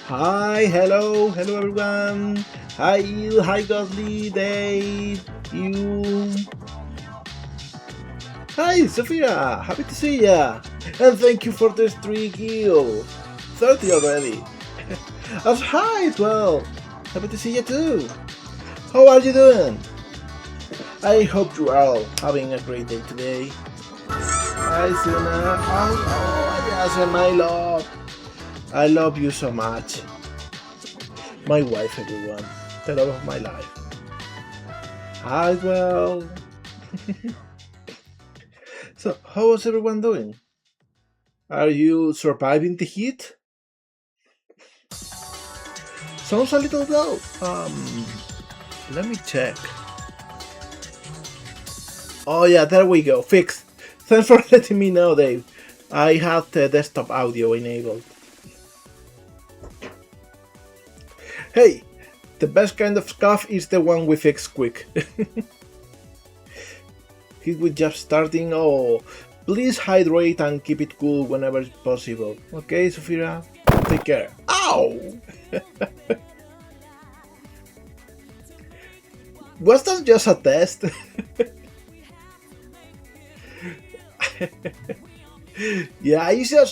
Hello everyone. Hi you, hi Godly, Dave, you. Hi Sophia, happy to see ya. And thank you for the 3 kills. 30 already. Hi 12. Happy to see you too. How are you doing? I hope you are all having a great day today. Hi Suna. Oh yes, and I love you so much. My wife, everyone. The love of my life. Hi, well. So, how is everyone doing? Are you surviving the heat? Sounds a little low. Let me check. Oh yeah, there we go. Fixed. Thanks for letting me know, Dave. I have the desktop audio enabled. Hey, the best kind of scuff is the one we fix quick. Heat with just starting. Oh, please hydrate and keep it cool whenever possible. Okay, Sophia? Take care. Ow! Was that just a test? Yeah,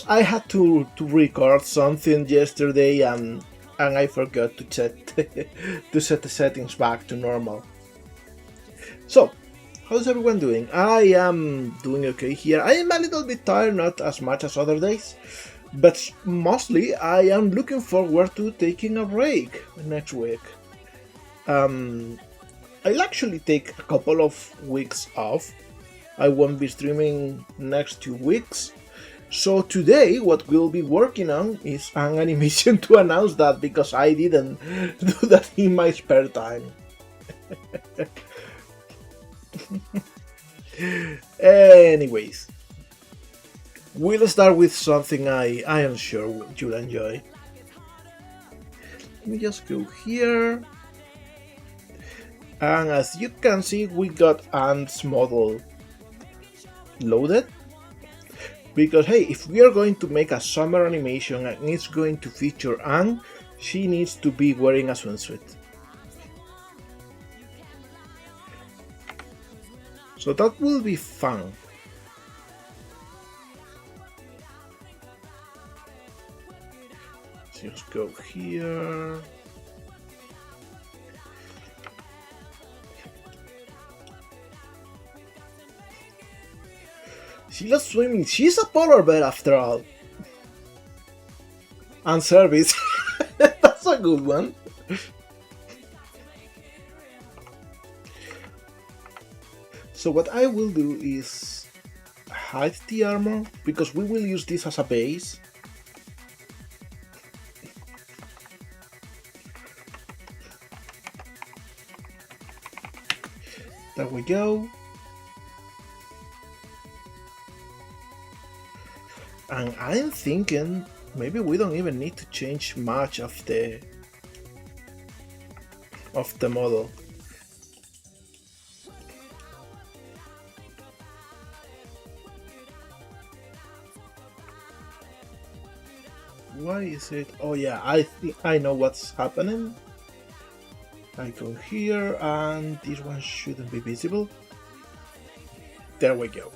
I had to record something yesterday and I forgot to set the settings back to normal. So, how's everyone doing? I am doing okay here. I am a little bit tired, not as much as other days, but mostly I am looking forward to taking a break next week. I'll actually take a couple of weeks off. I won't be streaming next 2 weeks. So today what we'll be working on is an animation to announce that because I didn't do that in my spare time. Anyways, we'll start with something I am sure you'll enjoy. Let me just go here. And as you can see, we got Ant's model loaded. Because hey, if we are going to make a summer animation and it's going to feature Anne, she needs to be wearing a swimsuit. So that will be fun. Let's just go here. She loves swimming. She's a polar bear after all. And service. That's a good one. So what I will do is hide the armor because we will use this as a base. There we go. And I'm thinking maybe we don't even need to change much of the model. Why is it? Oh yeah, I think I know what's happening. I go here and this one shouldn't be visible. There we go.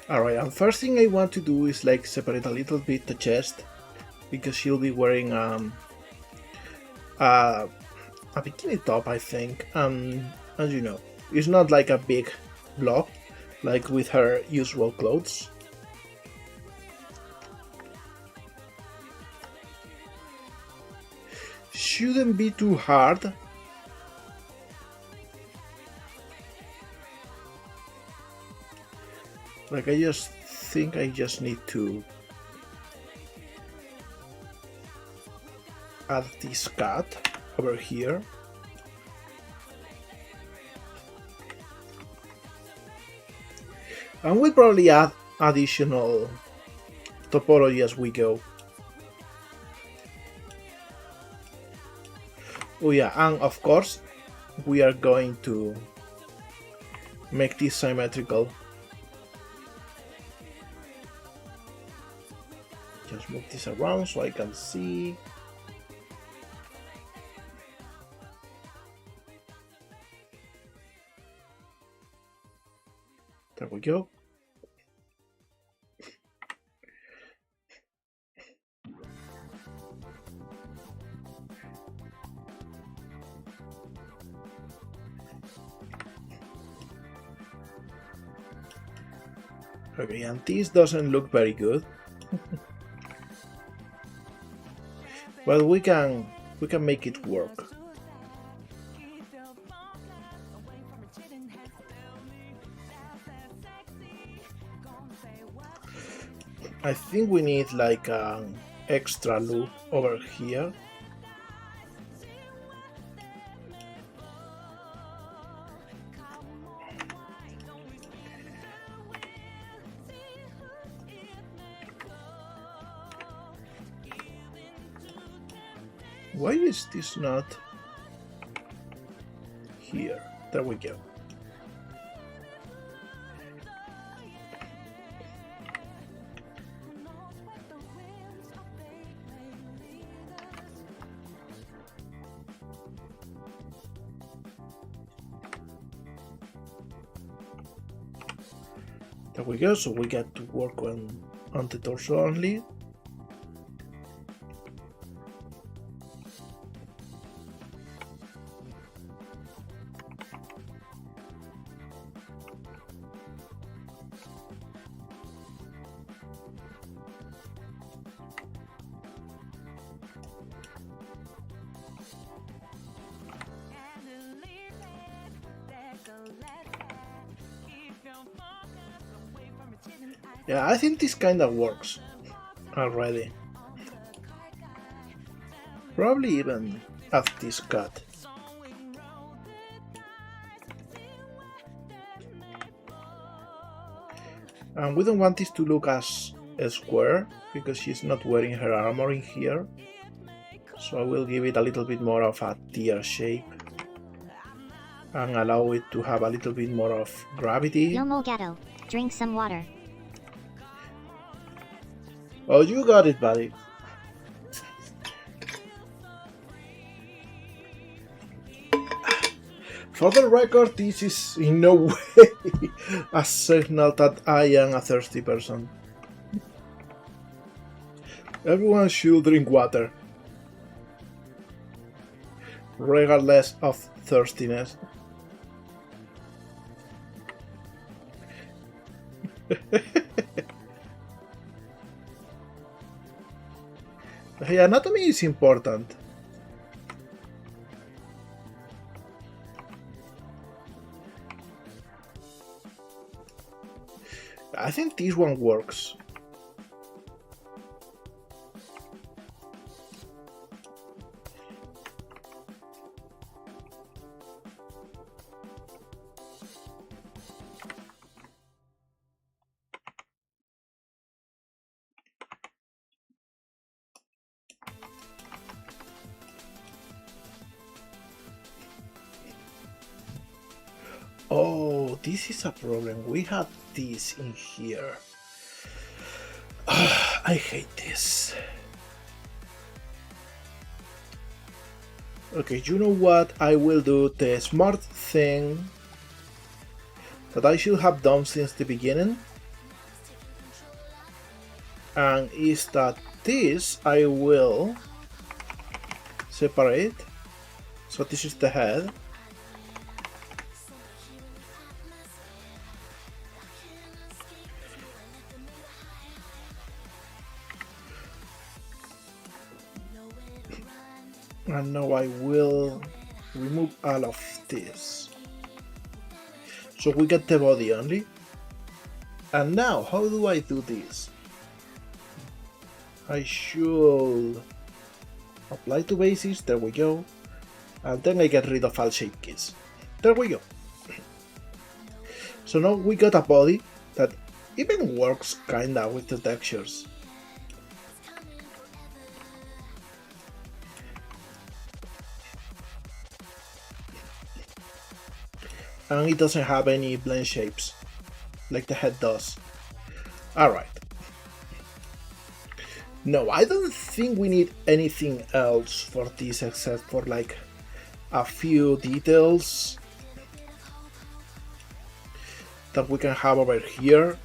Alright, and first thing I want to do is like separate a little bit the chest because she'll be wearing a bikini top, I think. As you know, it's not like a big block like with her usual clothes. Shouldn't be too hard. Like I just think I just need to add this cut over here. And we'll probably add additional topology as we go. Oh yeah, and of course we are going to make this symmetrical. Just move this around so I can see. There we go. Okay, and this doesn't look very good. But we can make it work. I think we need like an extra loop over here. Why is this not here? There we go. There we go, so we get to work on the torso only. Yeah, I think this kinda works already. Probably even add this cut. And we don't want this to look as a square because she's not wearing her armor in here. So I will give it a little bit more of a tear shape and allow it to have a little bit more of gravity. No molegato. Drink some water. Oh, you got it, buddy. For the record, this is in no way a signal that I am a thirsty person. Everyone should drink water, regardless of thirstiness. Hey, anatomy is important. I think this one works. Oh, this is a problem. We have this in here. I hate this. Okay, you know what? I will do the smart thing that I should have done since the beginning. And is that this I will separate. So this is the head. And now I will remove all of this. So we get the body only. And now, how do I do this? I should apply to bases, there we go. And then I get rid of all shape keys. There we go. So now we got a body that even works kinda with the textures. And it doesn't have any blend shapes like the head does. Alright. No, I don't think we need anything else for this except for like a few details that we can have over here.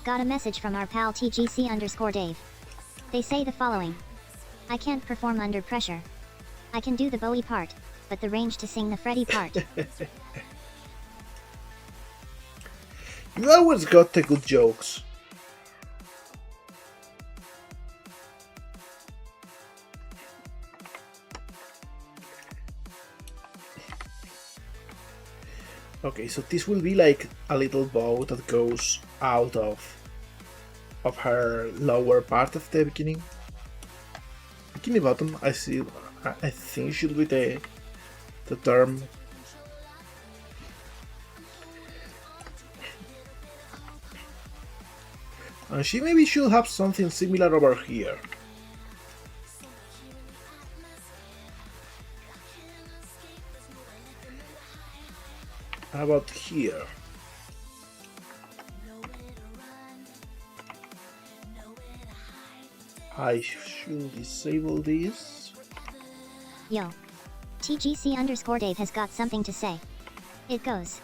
Got a message from our pal TGC_Dave. They say the following. I can't perform under pressure. I can do the Bowie part, but the range to sing the Freddy part. You always got the good jokes. Okay, so this will be like a little bow that goes out of her lower part of the bikini. Bikini bottom, I think should be the term. And she maybe should have something similar over here. How about here? I should disable this. Yo. TGC_Dave has got something to say. It goes.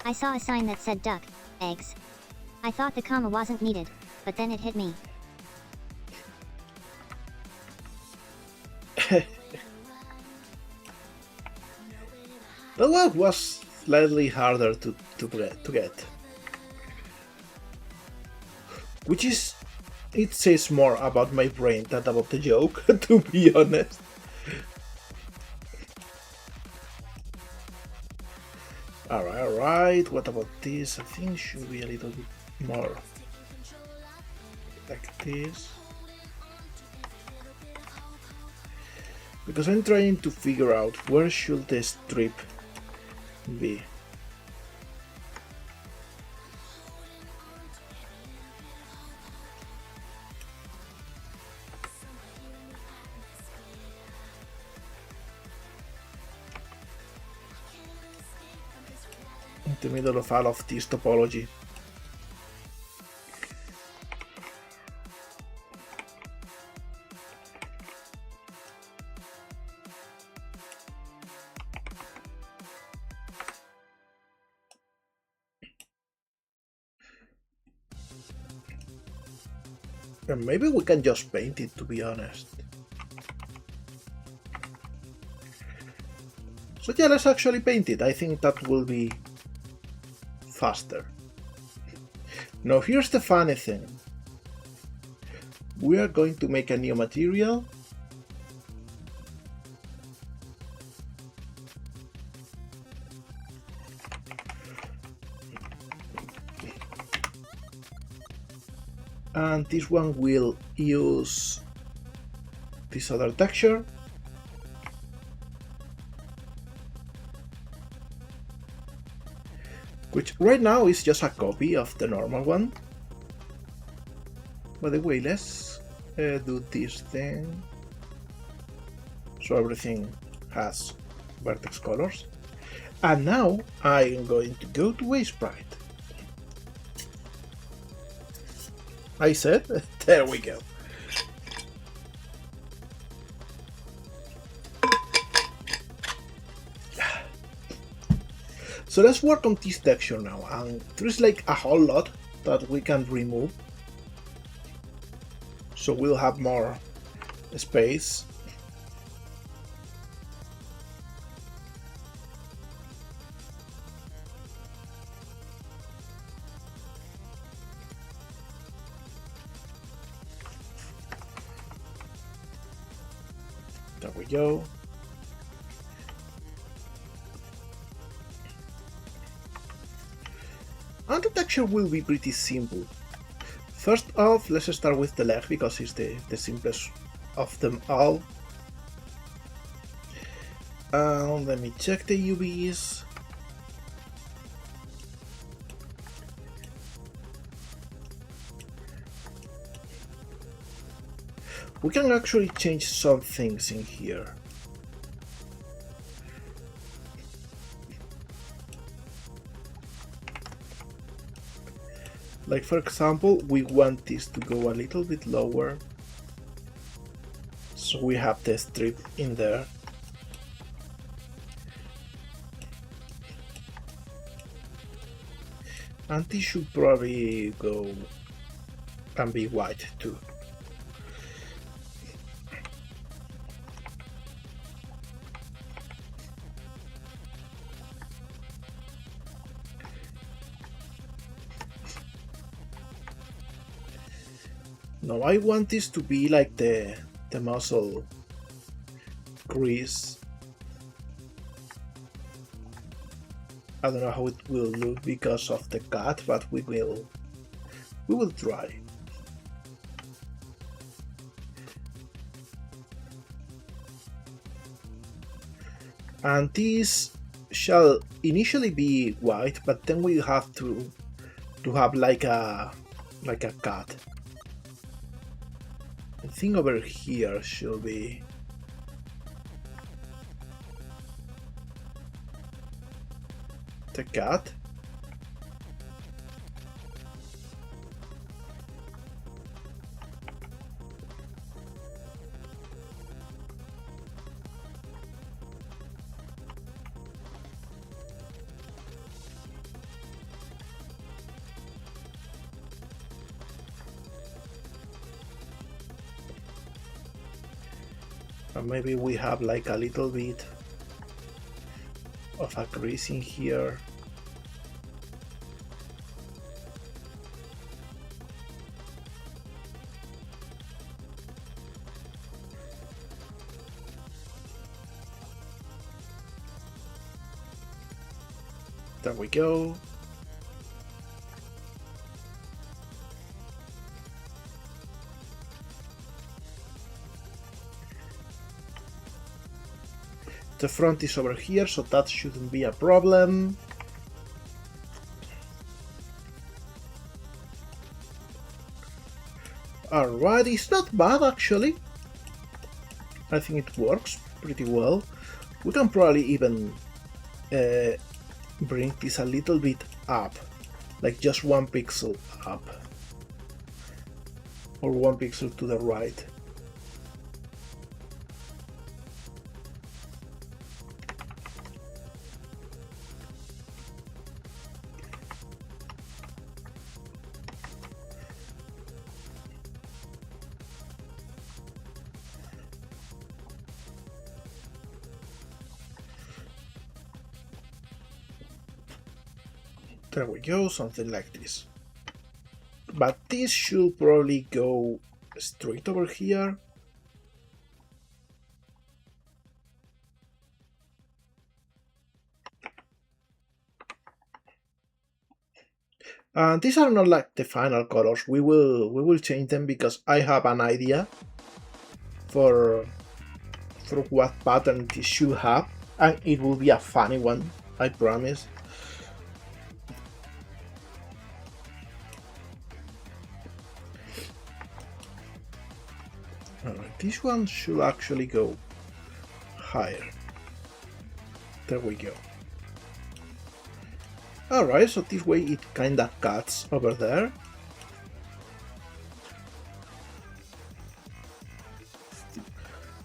I saw a sign that said duck, eggs. I thought the comma wasn't needed, but then it hit me. That one was slightly harder to get. Which is, it says more about my brain than about the joke, to be honest. Alright, what about this? I think it should be a little bit more like this. Because I'm trying to figure out where should the strip be. In the middle of all of this topology. And maybe we can just paint it, to be honest. So yeah, let's actually paint it. I think that will be faster. Now here's the funny thing. We are going to make a new material. And this one will use this other texture. Which right now is just a copy of the normal one. By the way, let's do this thing. So everything has vertex colors. And now I'm going to go to Waste Sprite. I said, there we go. So let's work on this texture now, and there's like a whole lot that we can remove. So we'll have more space. There we go. And the texture will be pretty simple. First off, let's start with the leg because it's the simplest of them all. Let me check the UVs. We can actually change some things in here. Like for example, we want this to go a little bit lower, so we have the strip in there. And this should probably go and be white too. Now I want this to be like the muscle crease. I don't know how it will look because of the cut, but we will try. And this shall initially be white, but then we have to have like a cut. I think over here should be the cut. And maybe we have like a little bit of a crease in here. There we go. The front is over here, so that shouldn't be a problem. Alright, it's not bad actually. I think it works pretty well. We can probably even bring this a little bit up, like just 1 pixel up, or 1 pixel to the right. There we go, something like this. But this should probably go straight over here. And these are not like the final colors. We will change them because I have an idea for what pattern this should have, and it will be a funny one, I promise. Alright, this one should actually go higher. There we go. Alright, so this way it kinda cuts over there.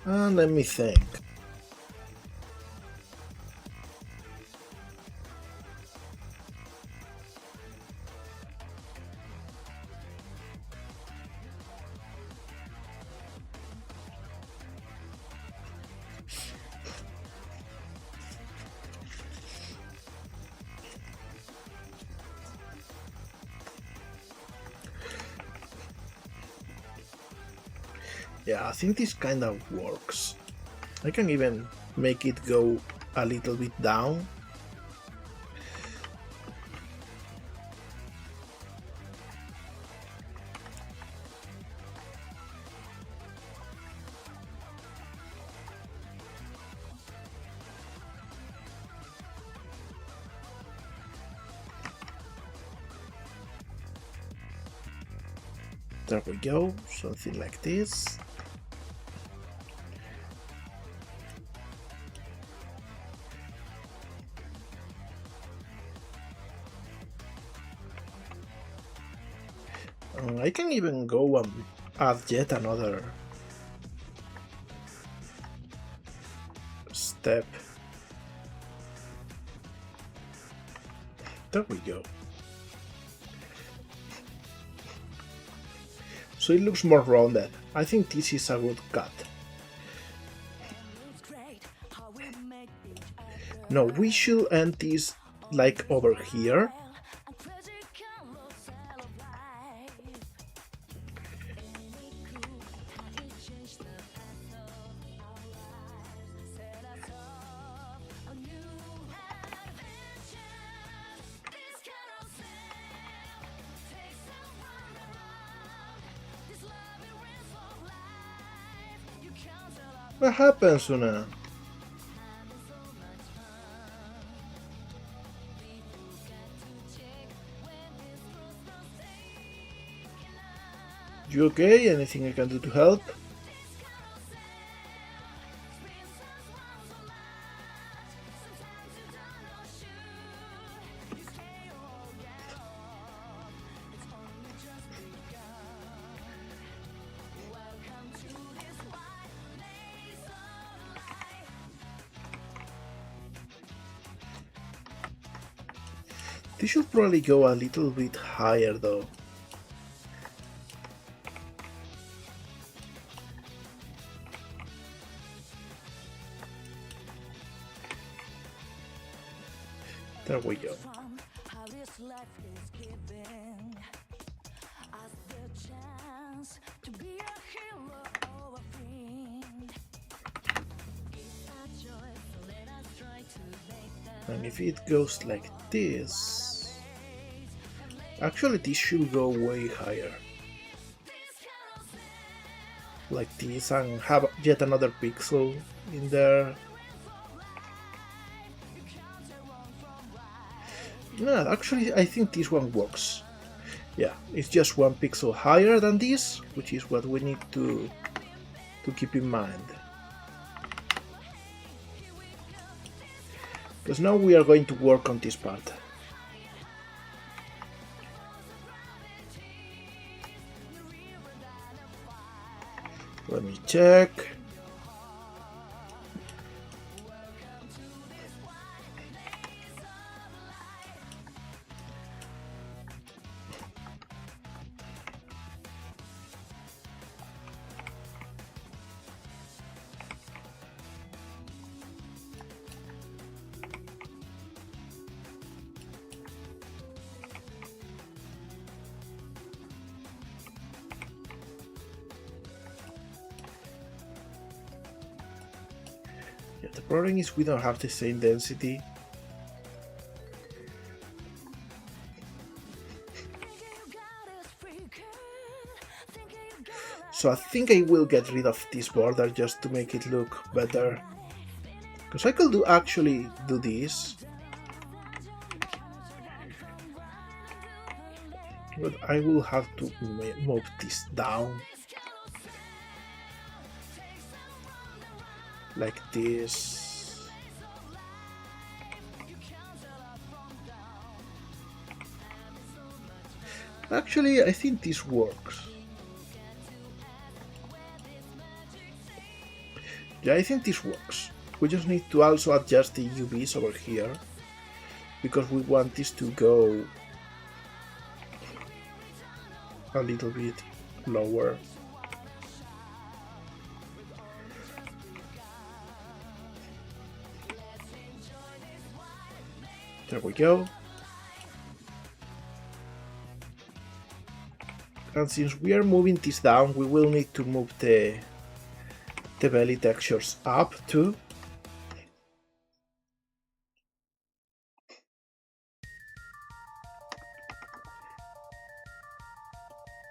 And let me think. Yeah, I think this kind of works. I can even make it go a little bit down. There we go, something like this. I can even go and add yet another step. There we go. So it looks more rounded. I think this is a good cut. No, we should end this like over here. What happens, Una? You okay? Anything I can do to help? This should probably go a little bit higher though. There we go. And if it goes like this, actually this should go way higher. Like this, and have yet another pixel in there. No, actually I think this one works. Yeah, it's just one pixel higher than this, which is what we need to keep in mind. Because now we are going to work on this part. Let me check. Yeah, the problem is we don't have the same density. So I think I will get rid of this border just to make it look better. Because I could actually do this. But I will have to move this down. Like this. Actually, I think this works. Yeah, I think this works. We just need to also adjust the UVs over here, because we want this to go a little bit lower. There we go. And since we are moving this down, we will need to move the belly textures up too.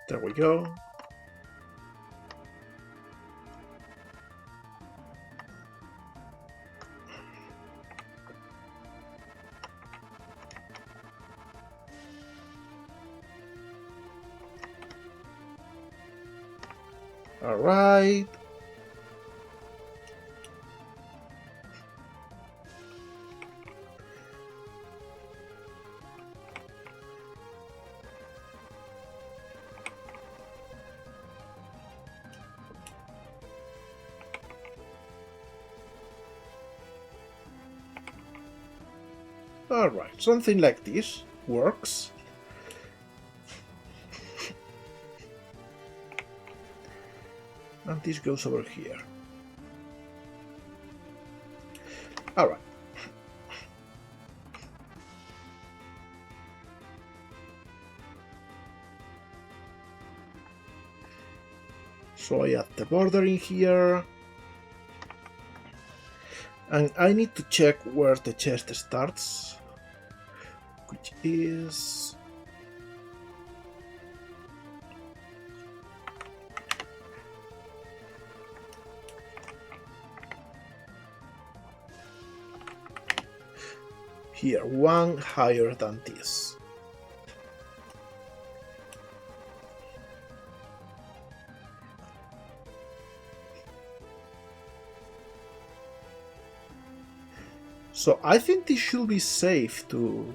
There we go. All right. Alright, something like this works. And this goes over here. Alright. So I add the border in here. And I need to check where the chest starts, which is here, one higher than this. So I think this should be safe to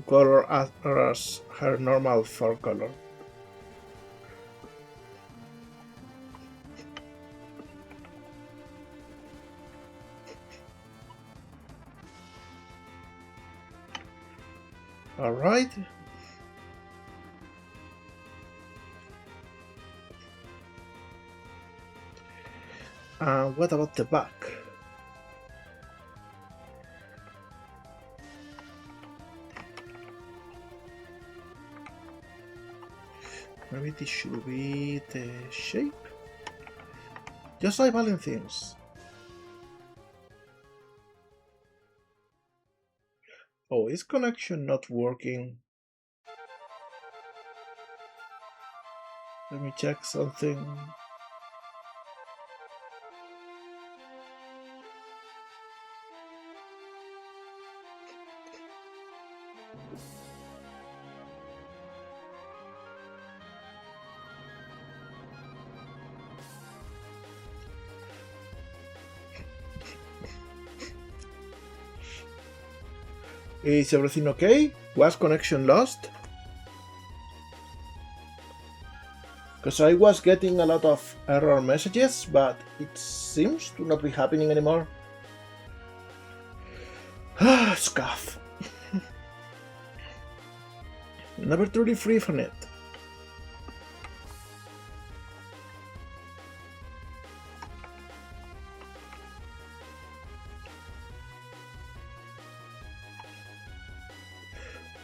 color as her normal fur color. All right. And what about the back? Maybe this should be the shape. Just like things. Oh, is connection not working? Let me check something. Is everything okay? Was connection lost? Because I was getting a lot of error messages, but it seems to not be happening anymore. Scuff. Never truly free from it.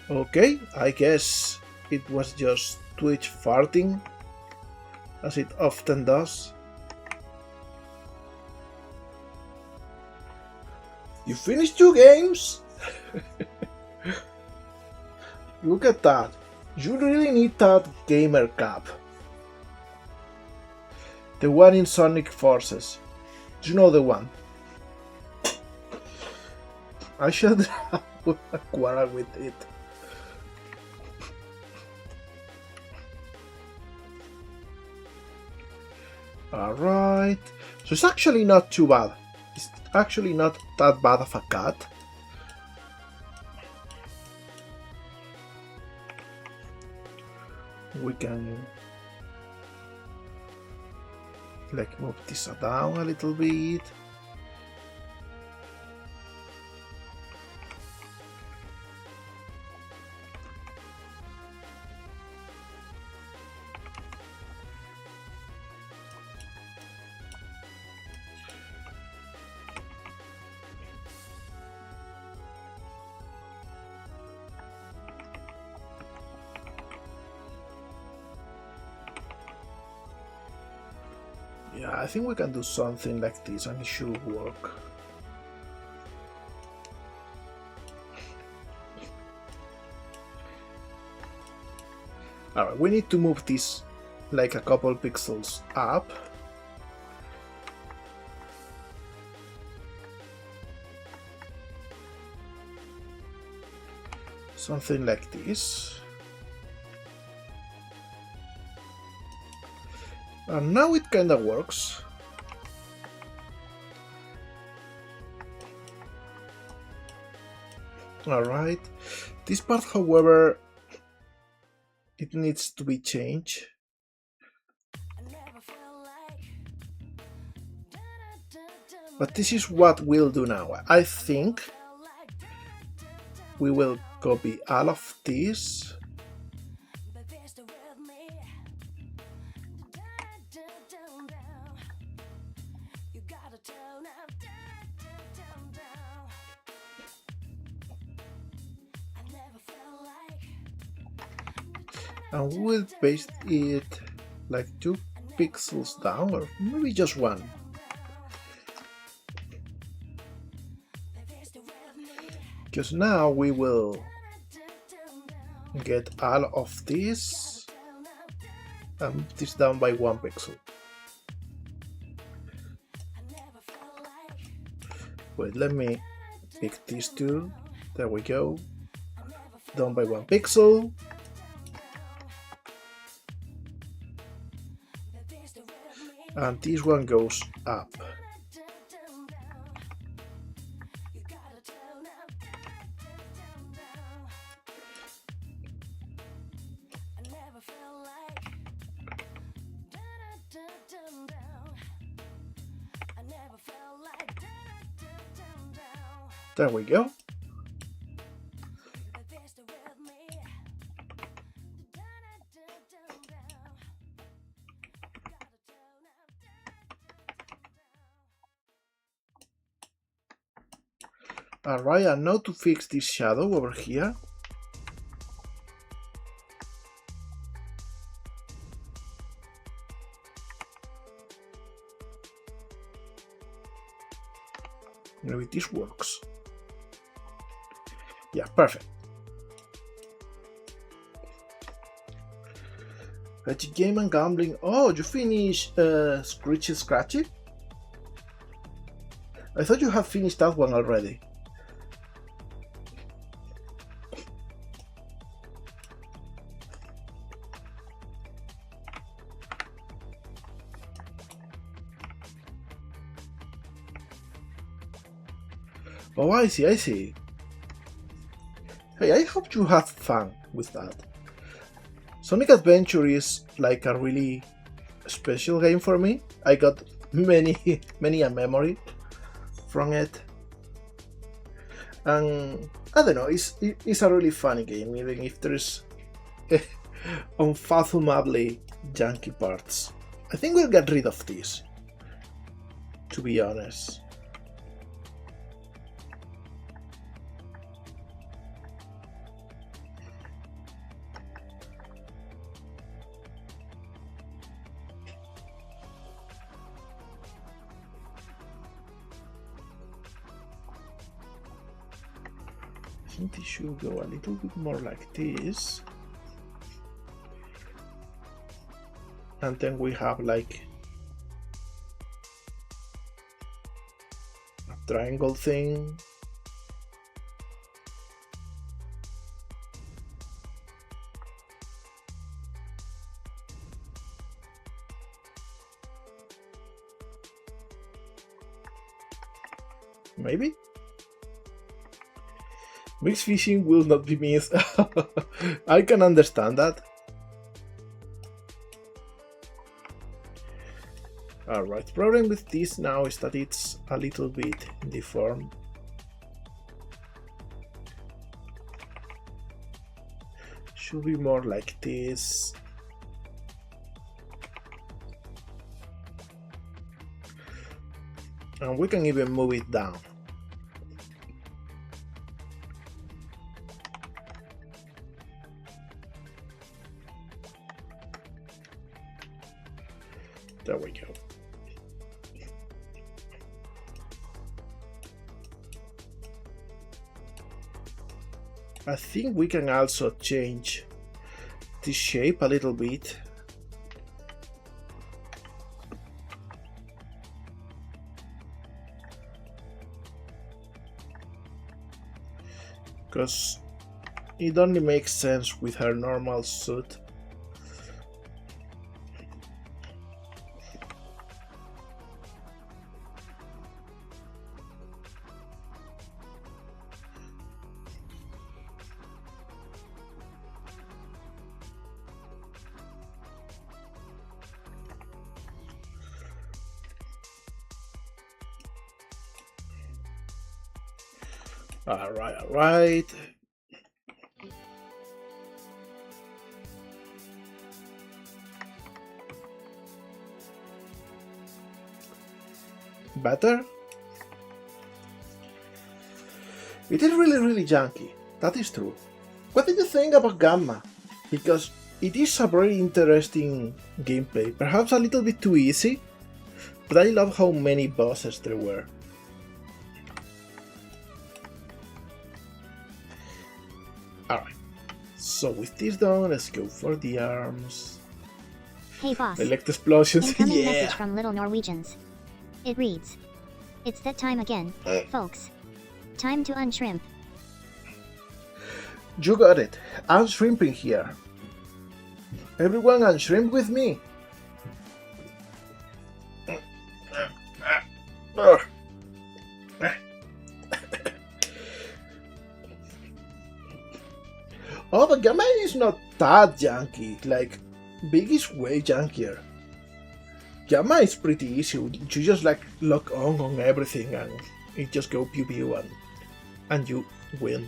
Okay, I guess it was just Twitch farting, as it often does. You finished 2 games? Look at that. You really need that gamer cap. The one in Sonic Forces. You know the one. I should have a quarrel with it. Alright, so it's actually not too bad. It's actually not that bad of a cut. We can like move this down a little bit. Yeah, I think we can do something like this and it should work. Alright, we need to move this like a couple pixels up. Something like this. And now it kinda works. Alright. This part, however, it needs to be changed. But this is what we'll do now. I think we will copy all of this. And we'll paste it like 2 pixels down, or maybe just 1. Because now we will get all of this and move this down by 1 pixel. Wait, let me pick these two. There we go. Down by 1 pixel. And this one goes up. There we go. Alright, and now to fix this shadow over here. Maybe this works. Yeah, perfect. Magic game and gambling. Oh, you finished Scritchy Scratchy? I thought you had finished that one already. Oh, I see, I see. Hey, I hope you had fun with that. Sonic Adventure is like a really special game for me. I got many a memory from it. And I don't know, it's a really funny game, even if there's unfathomably janky parts. I think we'll get rid of this, to be honest. I think this should go a little bit more like this. And then we have like a triangle thing. Maybe? Mixed fishing will not be missed. I can understand that. Alright, problem with this now is that it's a little bit deformed. Should be more like this. And we can even move it down. There we go. I think we can also change the shape a little bit. Because it only makes sense with her normal suit. Alright. better. It is really janky, that is true. What did you think about Gamma? Because it is a very interesting gameplay, perhaps a little bit too easy, but I love how many bosses there were. Alright, so with this done, let's go for the arms. Hey boss. Elect explosions, Incoming yeah! message from Little Norwegians. It reads, "It's that time again, folks. Time to unshrimp." You got it, I'm shrimping here. Everyone unshrimp with me. Oh, but Gamma is not that janky, like, Big is way jankier. Gamma is pretty easy, you just like lock on everything and it just go pew pew and you win.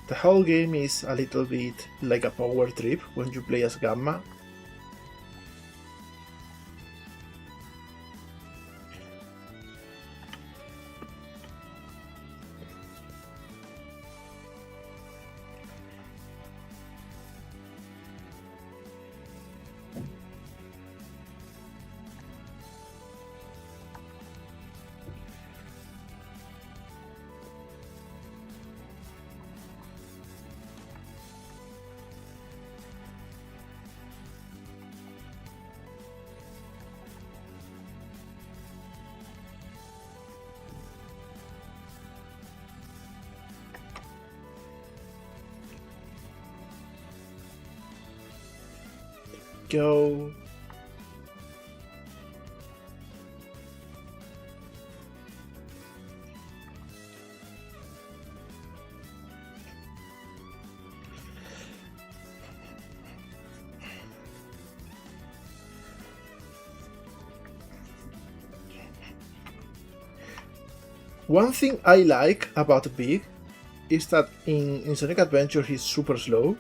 The whole game is a little bit like a power trip when you play as Gamma. Go. One thing I like about Big is that in Sonic Adventure he's super slow.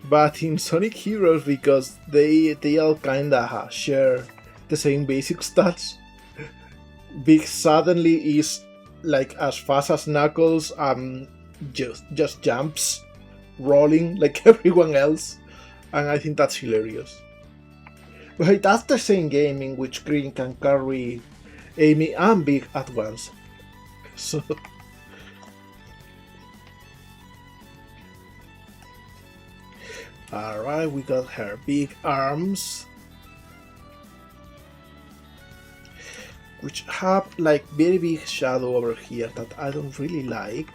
But in Sonic Heroes, because they all kinda share the same basic stats, Big suddenly is like as fast as Knuckles and just jumps, rolling like everyone else, and I think that's hilarious. But that's the same game in which Green can carry Amy and Big at once. So alright, we got her big arms, which have like very big shadow over here that I don't really like.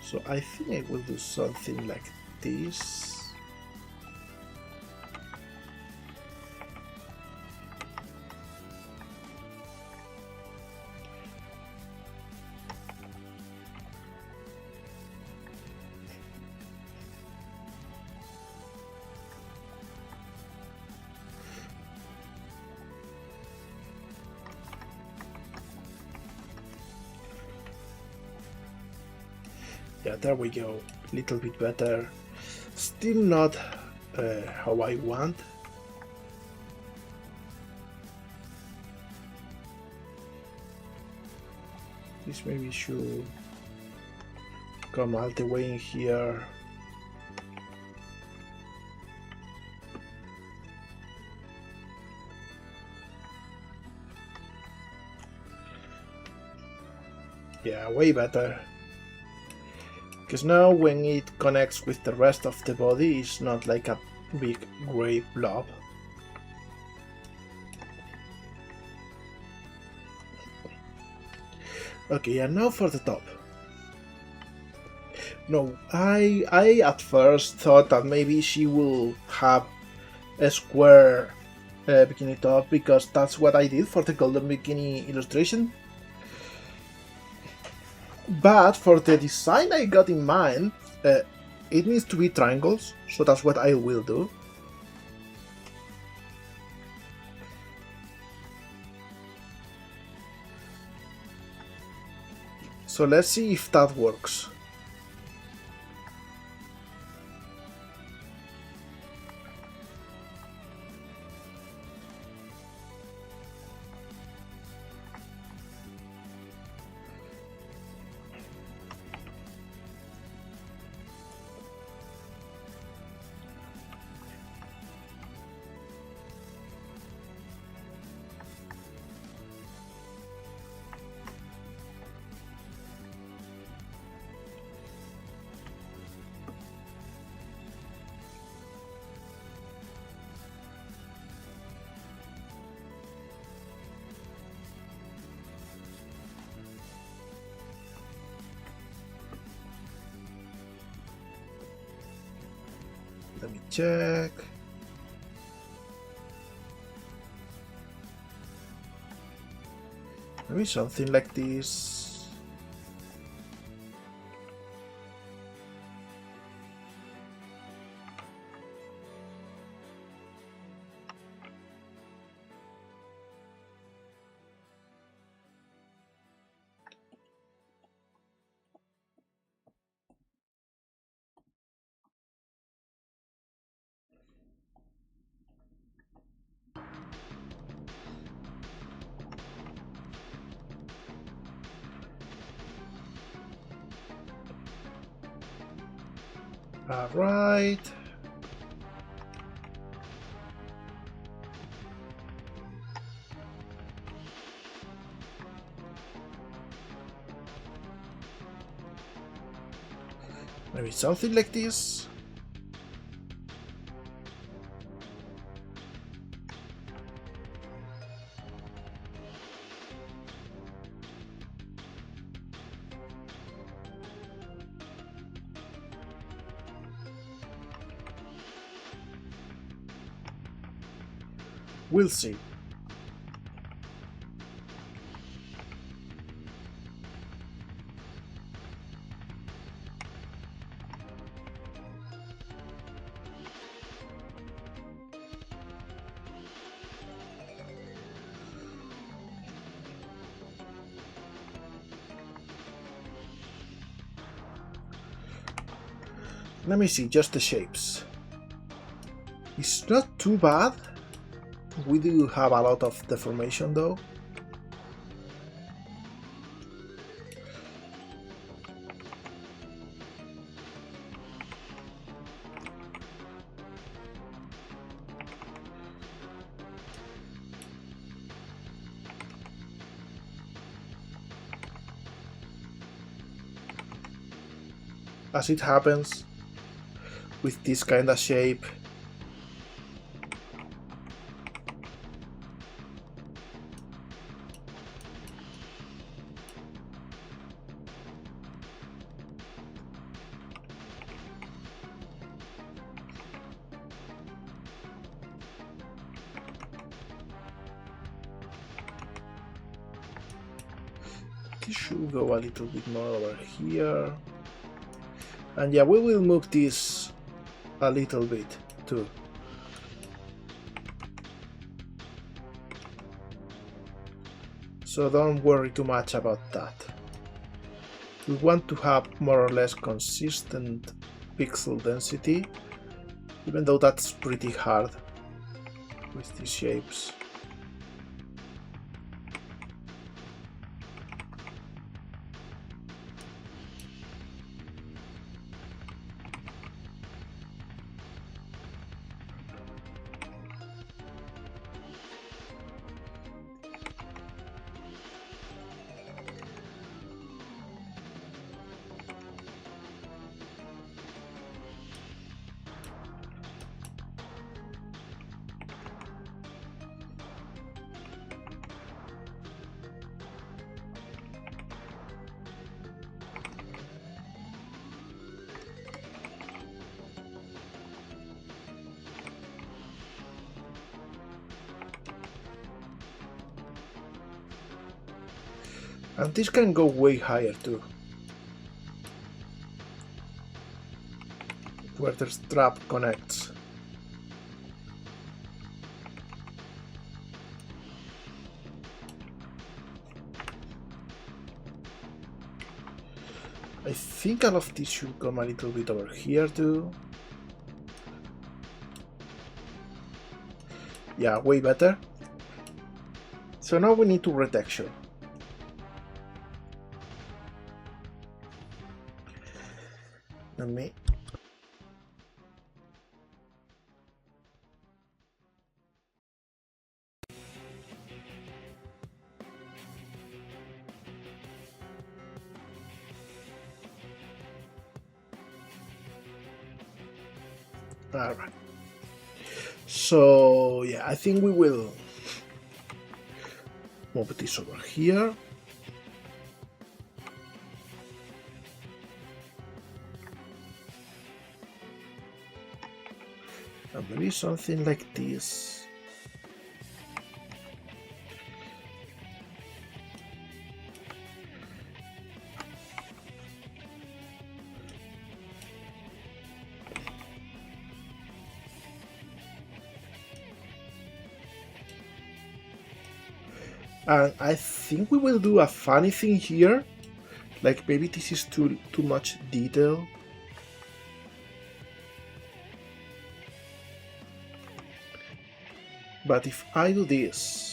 So I think I will do something like this. Yeah, there we go. Little bit better. Still not how I want. This maybe should come all the way in here. Yeah, way better. Because now when it connects with the rest of the body, it's not like a big grey blob. Okay, and now for the top. No, I at first thought that maybe she will have a square bikini top, because that's what I did for the golden bikini illustration. But for the design I got in mind, it needs to be triangles, so that's what I will do. So let's see if that works. Let me check. Maybe something like this. All right. Maybe something like this. We'll see. Let me see, just the shapes. It's not too bad. We do have a lot of deformation though. As it happens with this kind of shape, this should go a little bit more over here. And yeah, we will move this a little bit too. So don't worry too much about that. We want to have more or less consistent pixel density, even though that's pretty hard with these shapes. And this can go way higher too, where the strap connects. I think all of this should come a little bit over here too. Yeah, way better. So now we need to retexture. Let me... Alright. So yeah, I think we will move this over here. And maybe something like this. And I think we will do a funny thing here. Like maybe this is too much detail. But if I do this,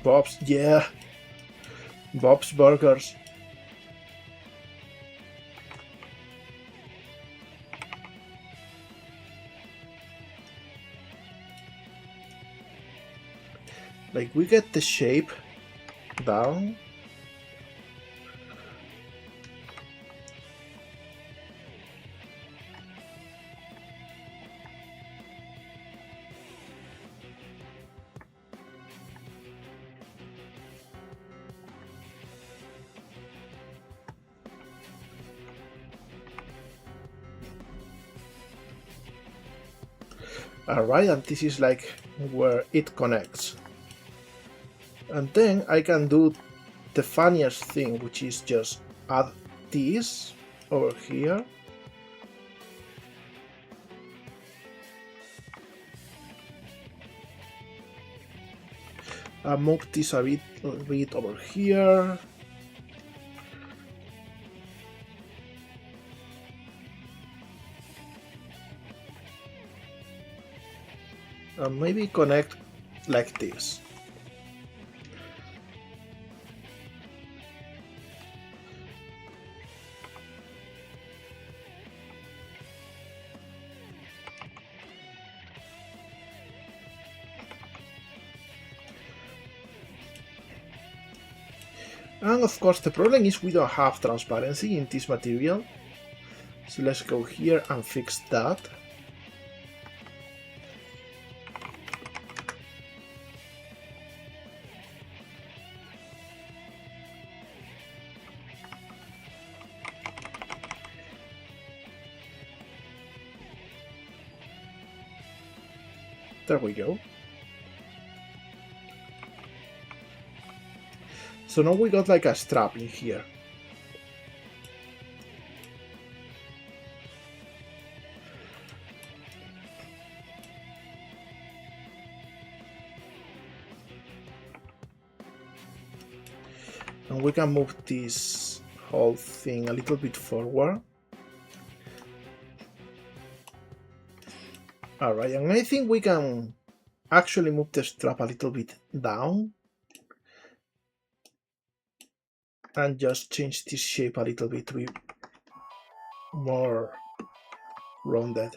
Bob's, yeah, Bob's Burgers. Like we get the shape down. Alright, and this is like where it connects. And then I can do the funniest thing, which is just add this over here. Move this a bit over here. And maybe connect like this. And of course the problem is we don't have transparency in this material. So let's go here and fix that. There we go. So now we got like a strap in here. And we can move this whole thing a little bit forward. Alright, and I think we can actually move the strap a little bit down. And just change this shape a little bit to be more rounded.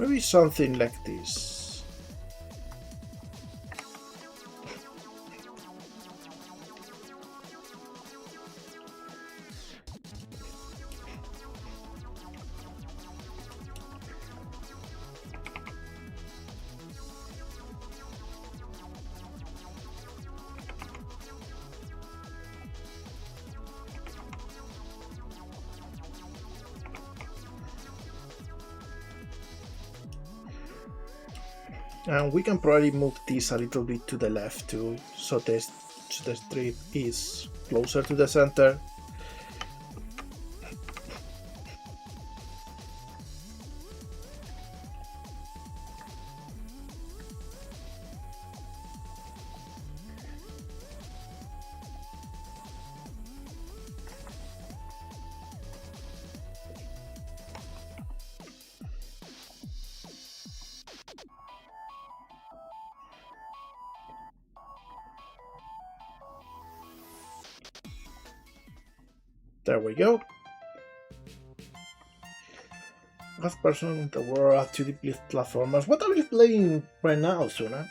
Maybe something like this. And we can probably move this a little bit to the left too, so the strip is closer to the center. There we go. Last person in the world actually plays platformers. What are you playing right now, Suna?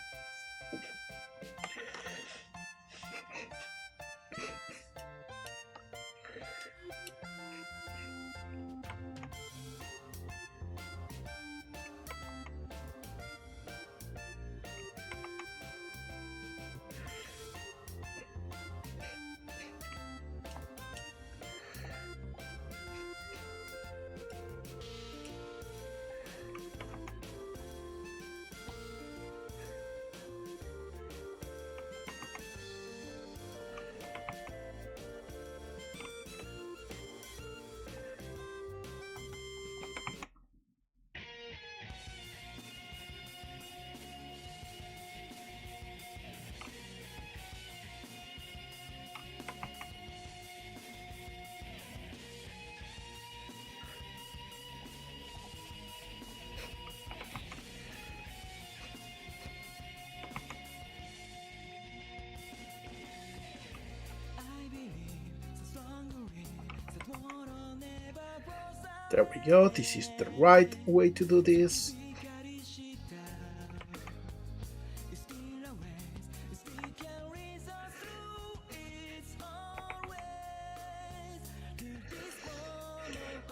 There we go, this is the right way to do this.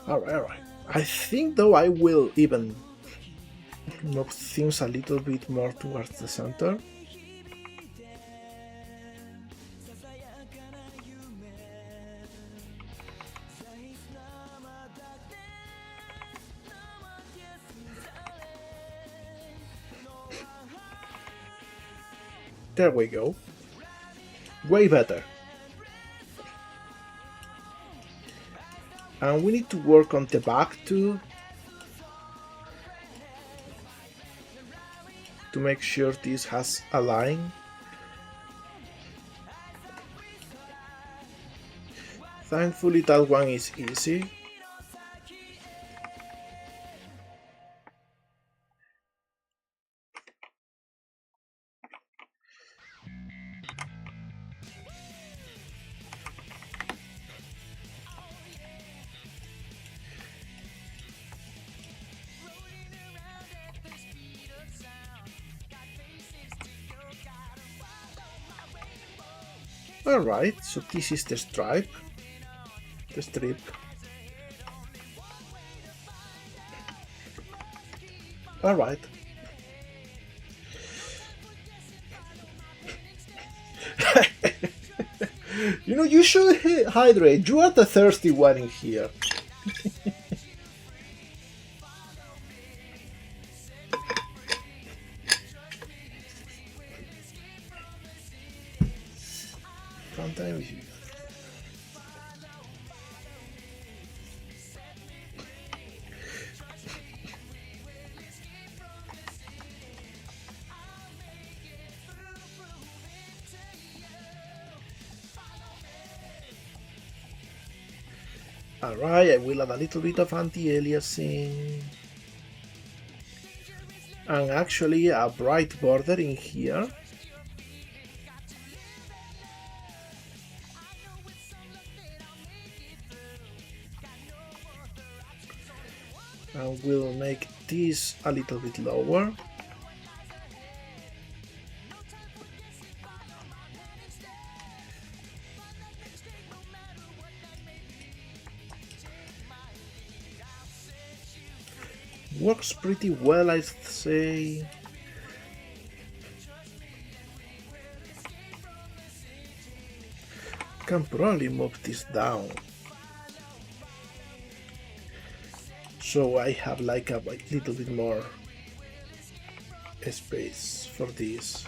Alright. I think though I will even move things a little bit more towards the center. There we go. Way better. And we need to work on the back too, to make sure this has a line. Thankfully that one is easy. Alright, so this is the strip. Alright. You know, you should hydrate. You are the thirsty one in here. Sometimes you... Alright, I will add a little bit of anti-aliasing. And actually a bright border in here. And we'll make this a little bit lower. Works pretty well, I'd say. Can probably move this down. So I have like a little bit more space for this.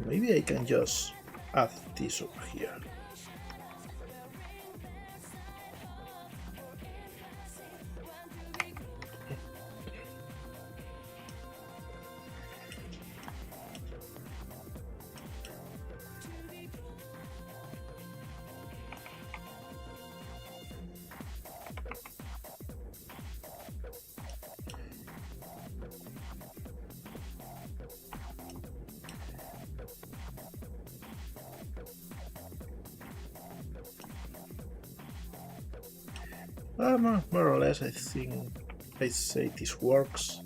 Maybe I can just add this over here. More or less, I think I say this works.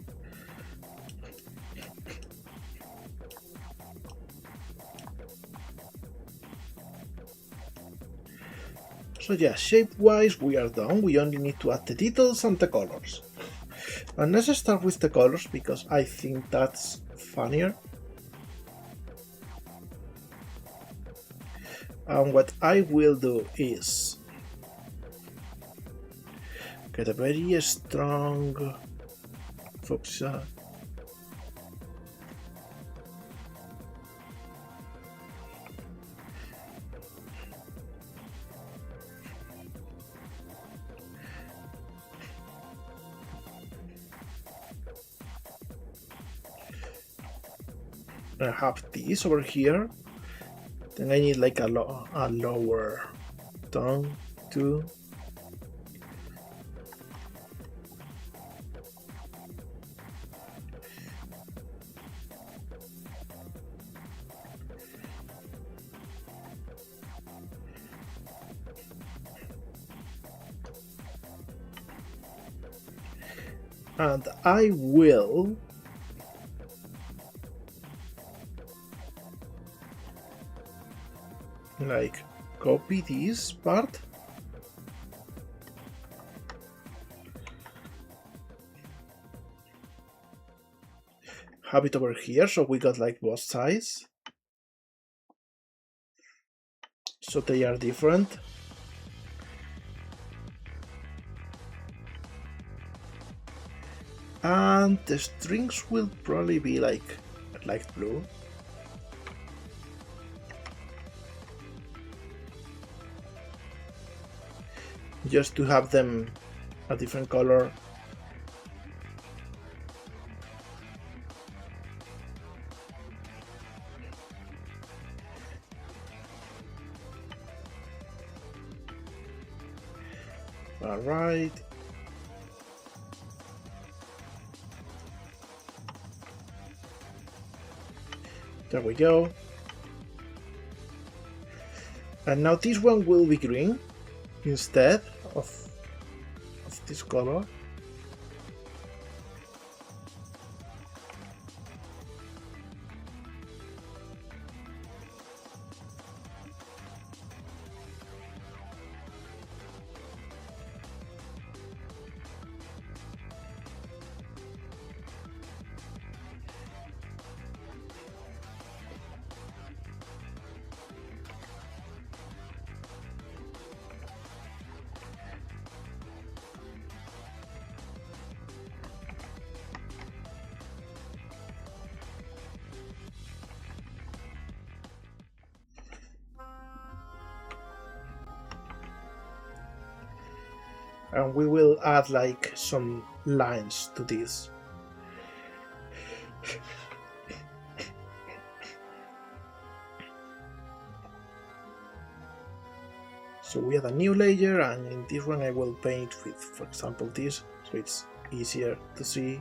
So yeah, shape-wise we are done. We only need to add the details and the colors. And let's start with the colors because I think that's funnier. And what I will do is get a very strong fuchsia. I have this over here. Then I need like a lower tone too. And I will like copy this part have it over here so we got like both sides so they are different. And the strings will probably be like light blue. Just to have them a different color. All right. There we go. And now this one will be green instead of this color. and we will add like some lines to this. So we add a new layer, and in this one I will paint with, for example, this, so it's easier to see.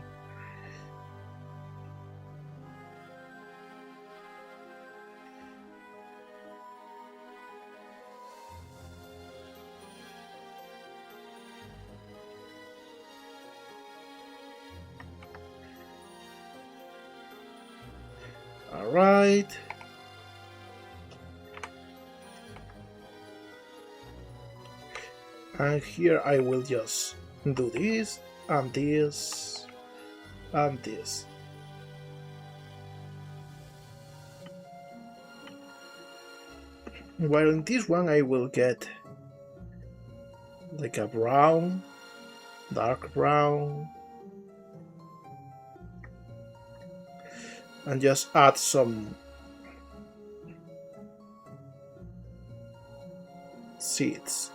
Alright. And here I will just do this, and this, and this. While in this one I will get like a brown, dark brown, and just add some seeds.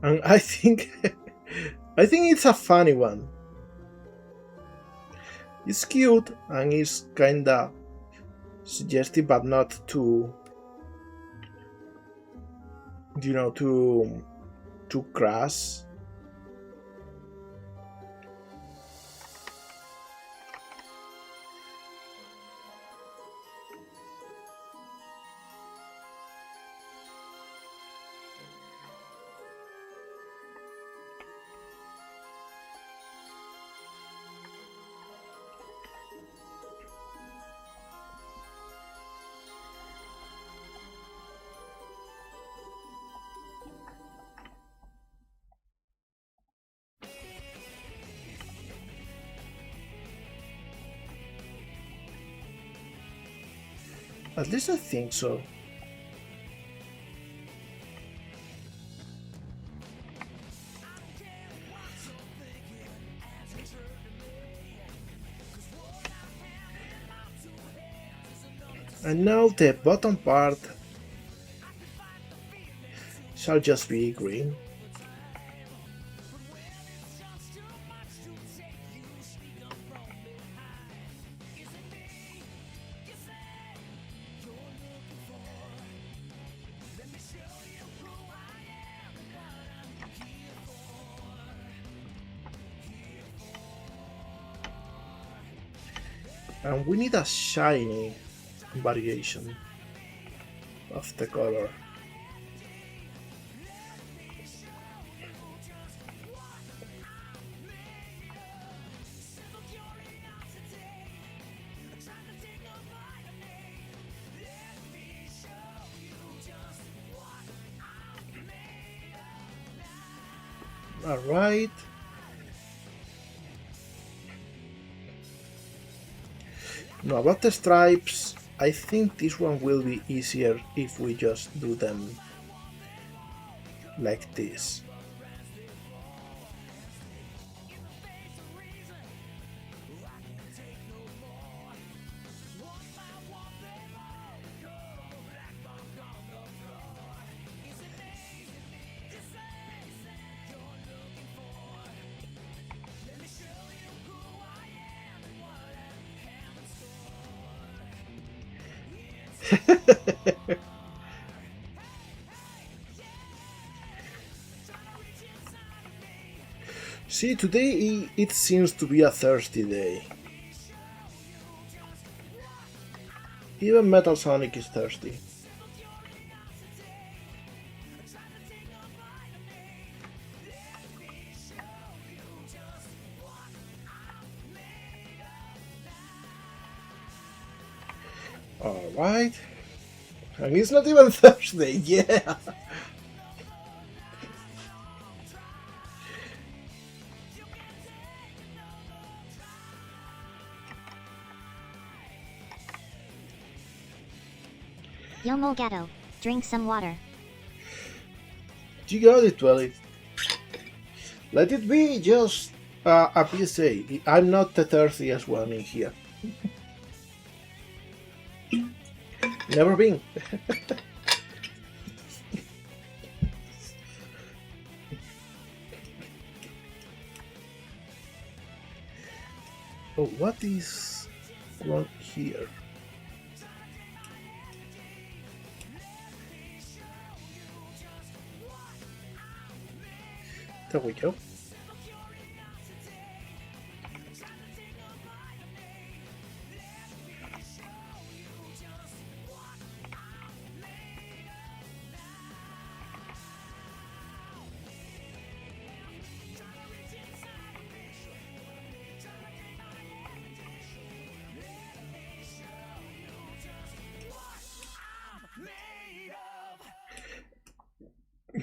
And I think it's a funny one. It's cute and it's kinda suggestive, but not too, you know, too crass. At least I think so. And now the bottom part shall just be green. And we need a shiny variation of the color. All right. Now about the stripes, I think this one will be easier if we just do them like this. See, today it seems to be a thirsty day. Even Metal Sonic is thirsty. Alright. And it's not even Thursday, yeah! Yo molegato, drink some water. You got it, Welly. Let it be just a PSA. I'm not the thirstiest one in here. Never been. Oh, what is wrong here? There we go.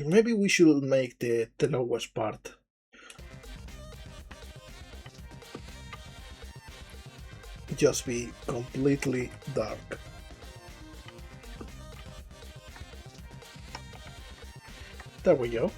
Maybe we should make the lowest part. Just be completely dark. There we go.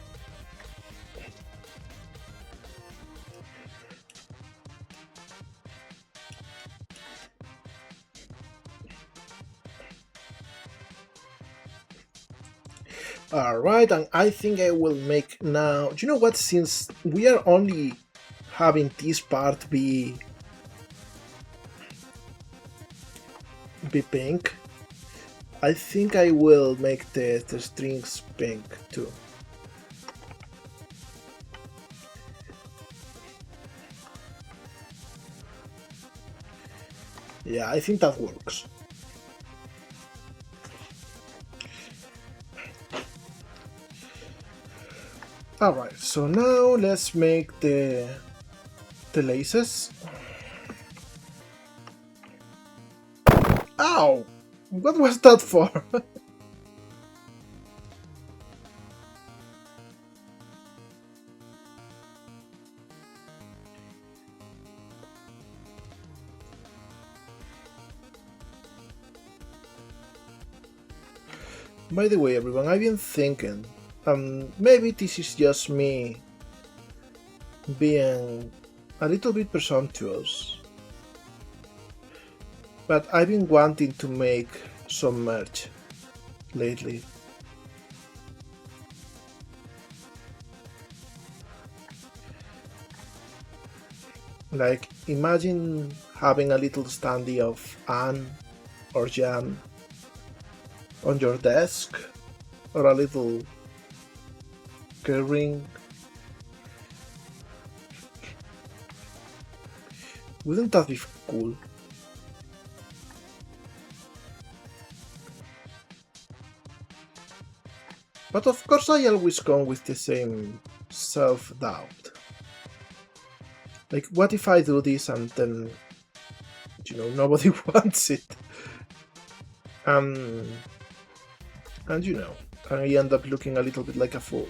Alright, and I think I will make now... Do you know what? Since we are only having this part be pink, I think I will make the strings pink too. Yeah, I think that works. Alright, so now let's make the laces. Ow! What was that for? By the way, everyone, I've been thinking, maybe this is just me being a little bit presumptuous, but I've been wanting to make some merch lately. Like, imagine having a little standee of Anne or Jan on your desk, or a little keyring. Wouldn't that be cool? But of course I always come with the same self-doubt. Like, what if I do this and then, you know, nobody wants it? And you know, I end up looking a little bit like a fool.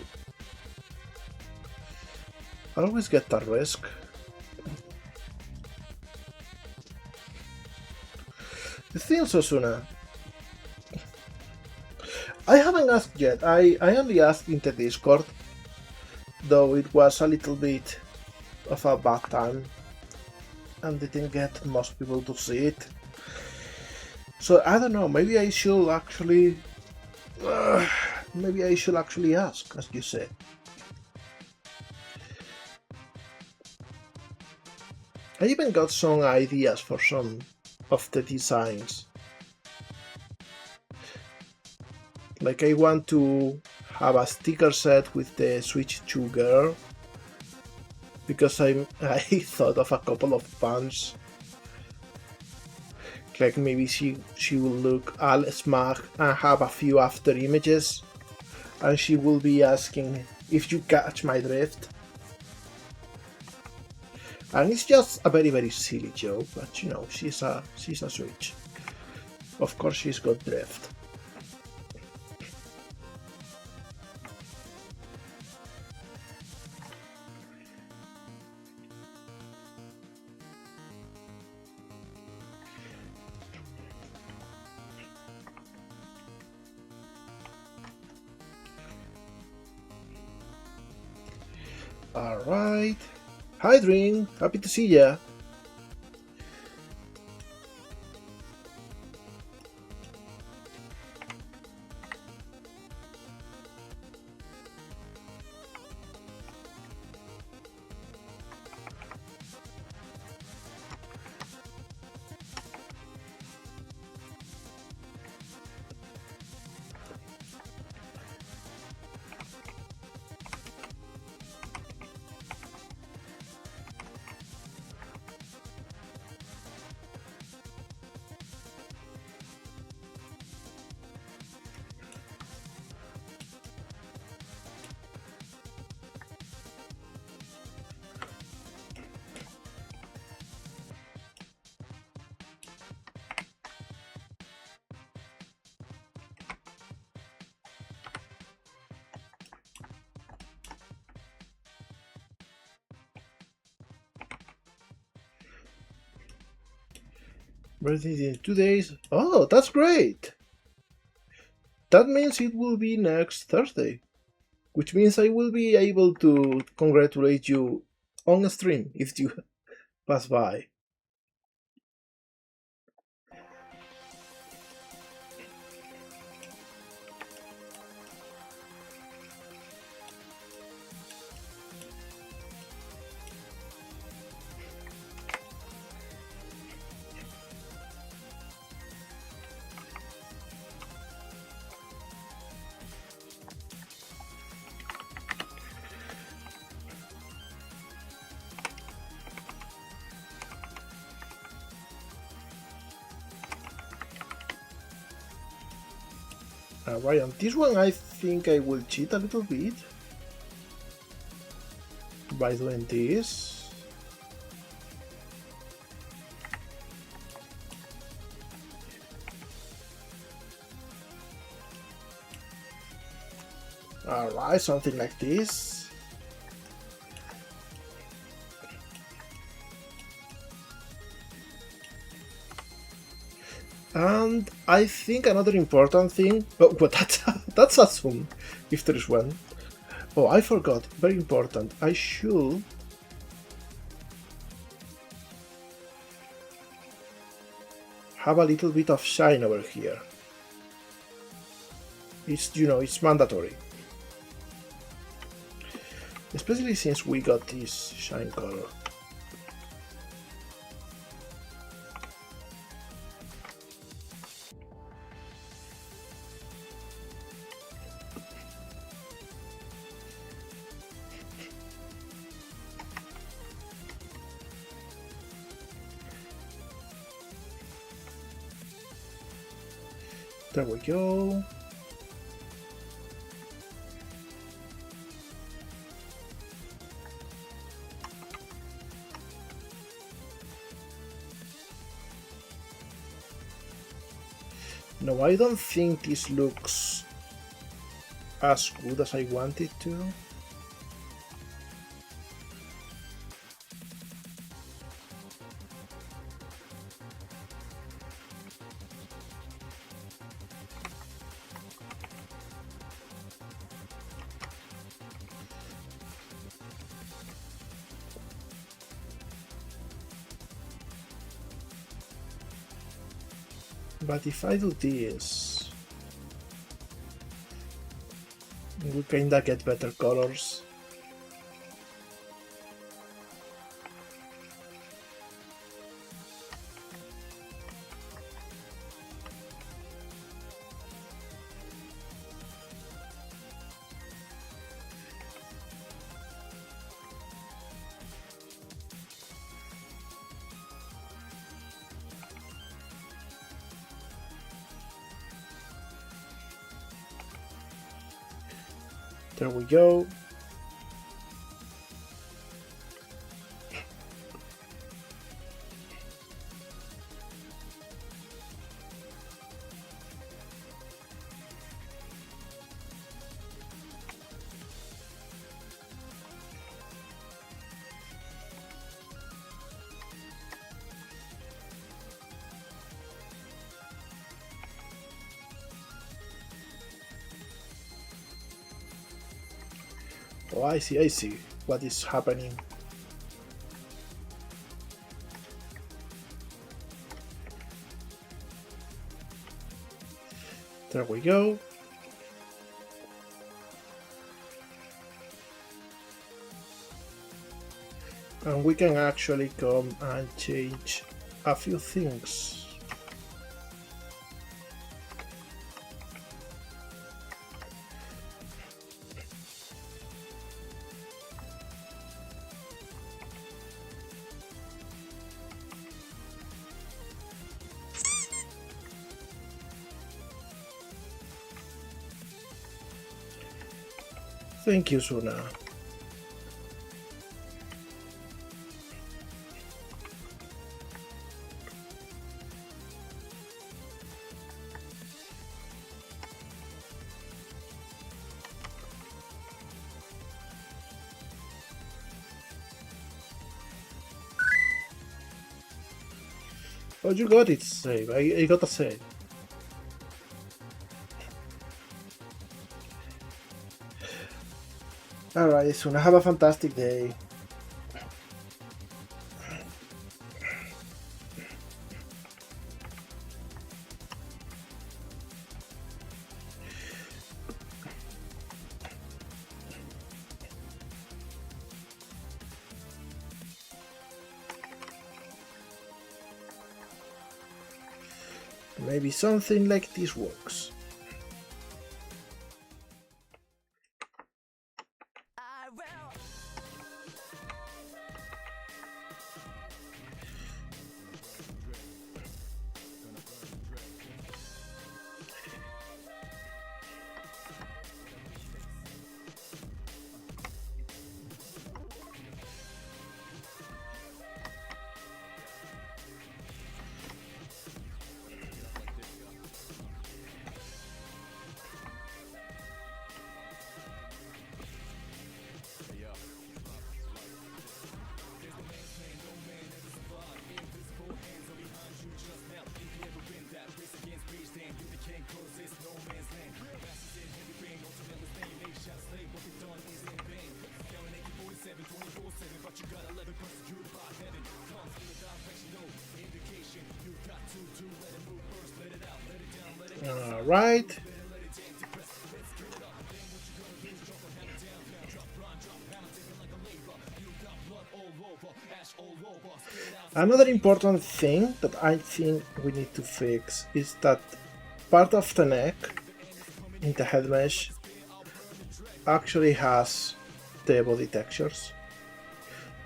I always get that risk. The thing, Sosuna, I haven't asked yet. I only asked in the Discord, though it was a little bit of a bad time and didn't get most people to see it. So I don't know, maybe I should actually ask, as you said. I even got some ideas for some of the designs. Like, I want to have a sticker set with the Switch 2 girl, because I thought of a couple of puns. Like, maybe she will look all smug and have a few after images, and she will be asking if you catch my drift. And it's just a very, very silly joke, but you know, she's a Switch. Of course she's got drift. Alright. Hi Dream, happy to see ya. Ready in 2 days. Oh, that's great! That means it will be next Thursday, which means I will be able to congratulate you on stream if you pass by. Right, on this one I think I will cheat a little bit by doing this. Alright, something like this. And I think another important thing. Oh, but that's awesome. If there is one. Oh, I forgot. Very important. I should. Have a little bit of shine over here. It's, it's mandatory. Especially since we got this shine color. There we go. No, I don't think this looks as good as I want it to. But if I do this, we kinda get better colors. There we go. Oh, I see what is happening. There we go. And we can actually come and change a few things. Thank you, Suna. Oh, you got it, save. I got a save. Alright, Suna, have a fantastic day. Maybe something like this works. Alright. Another important thing that I think we need to fix is that part of the neck in the head mesh actually has the body textures.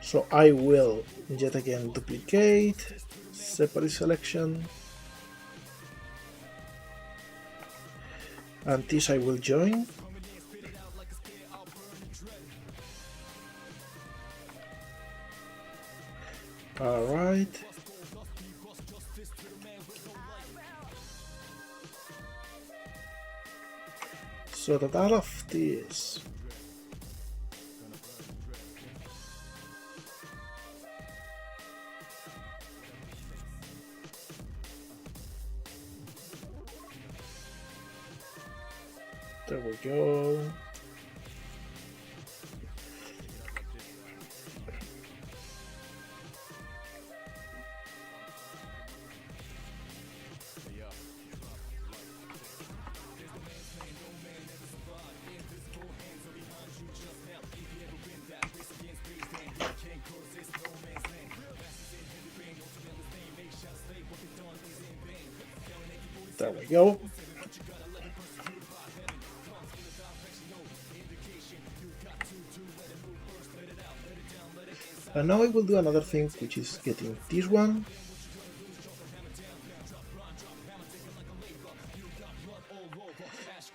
So I will yet again duplicate, separate selection, and this I will join. Alright. So that all of this there we go. There we go. And now I will do another thing, which is getting this one.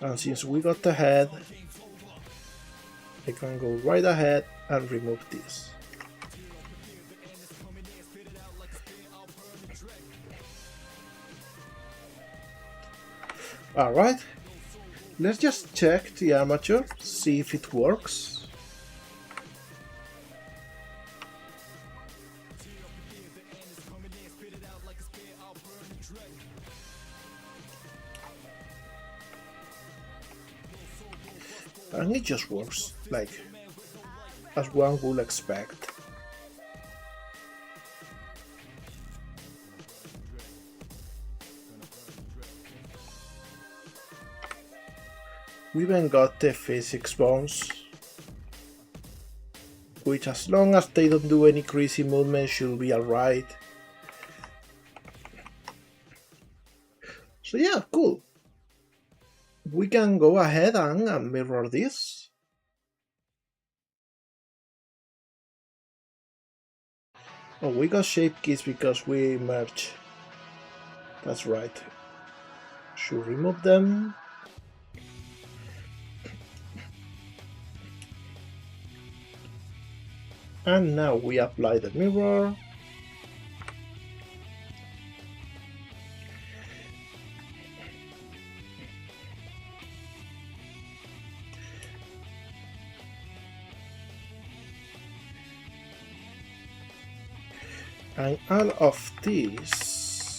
And since we got the head, I can go right ahead and remove this. Alright, let's just check the armature, see if it works. And it just works, like, as one would expect. We even got the physics bones, which as long as they don't do any crazy movement should be alright. So yeah, cool. We can go ahead and mirror this. Oh, we got shape keys because we merge. That's right. Should remove them. And now we apply the mirror. And all of this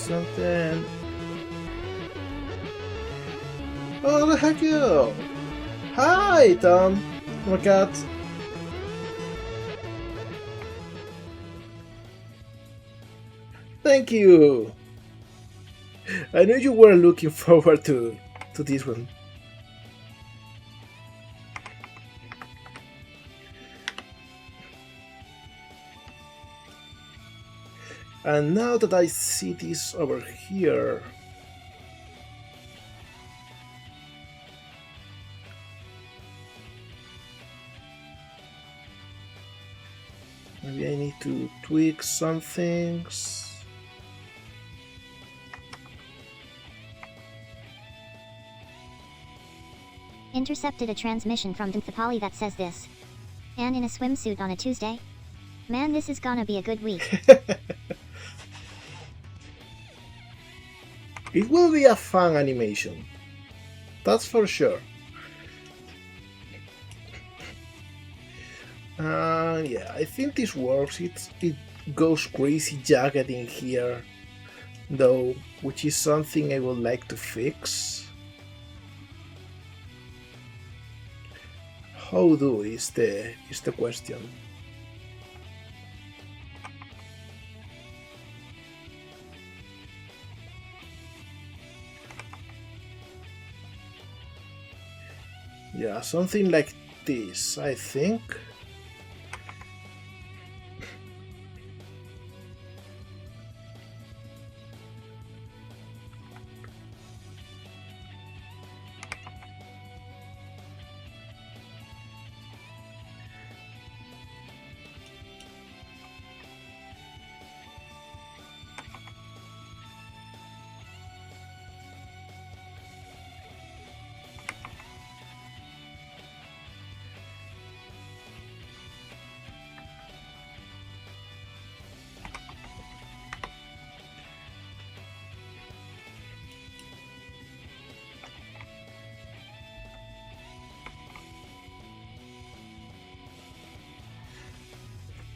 something. Oh, the heck you! Hi, Tom. My cat. Thank you. I knew you were looking forward to this one. And now that I see this over here, maybe I need to tweak some things. Intercepted a transmission from Twinkle that says this. Anne in a swimsuit on a Tuesday? Man, this is gonna be a good week. It will be a fun animation. That's for sure. Yeah, I think this works. It goes crazy jagged in here, though, which is something I would like to fix. How do is the question. Yeah, something like this, I think.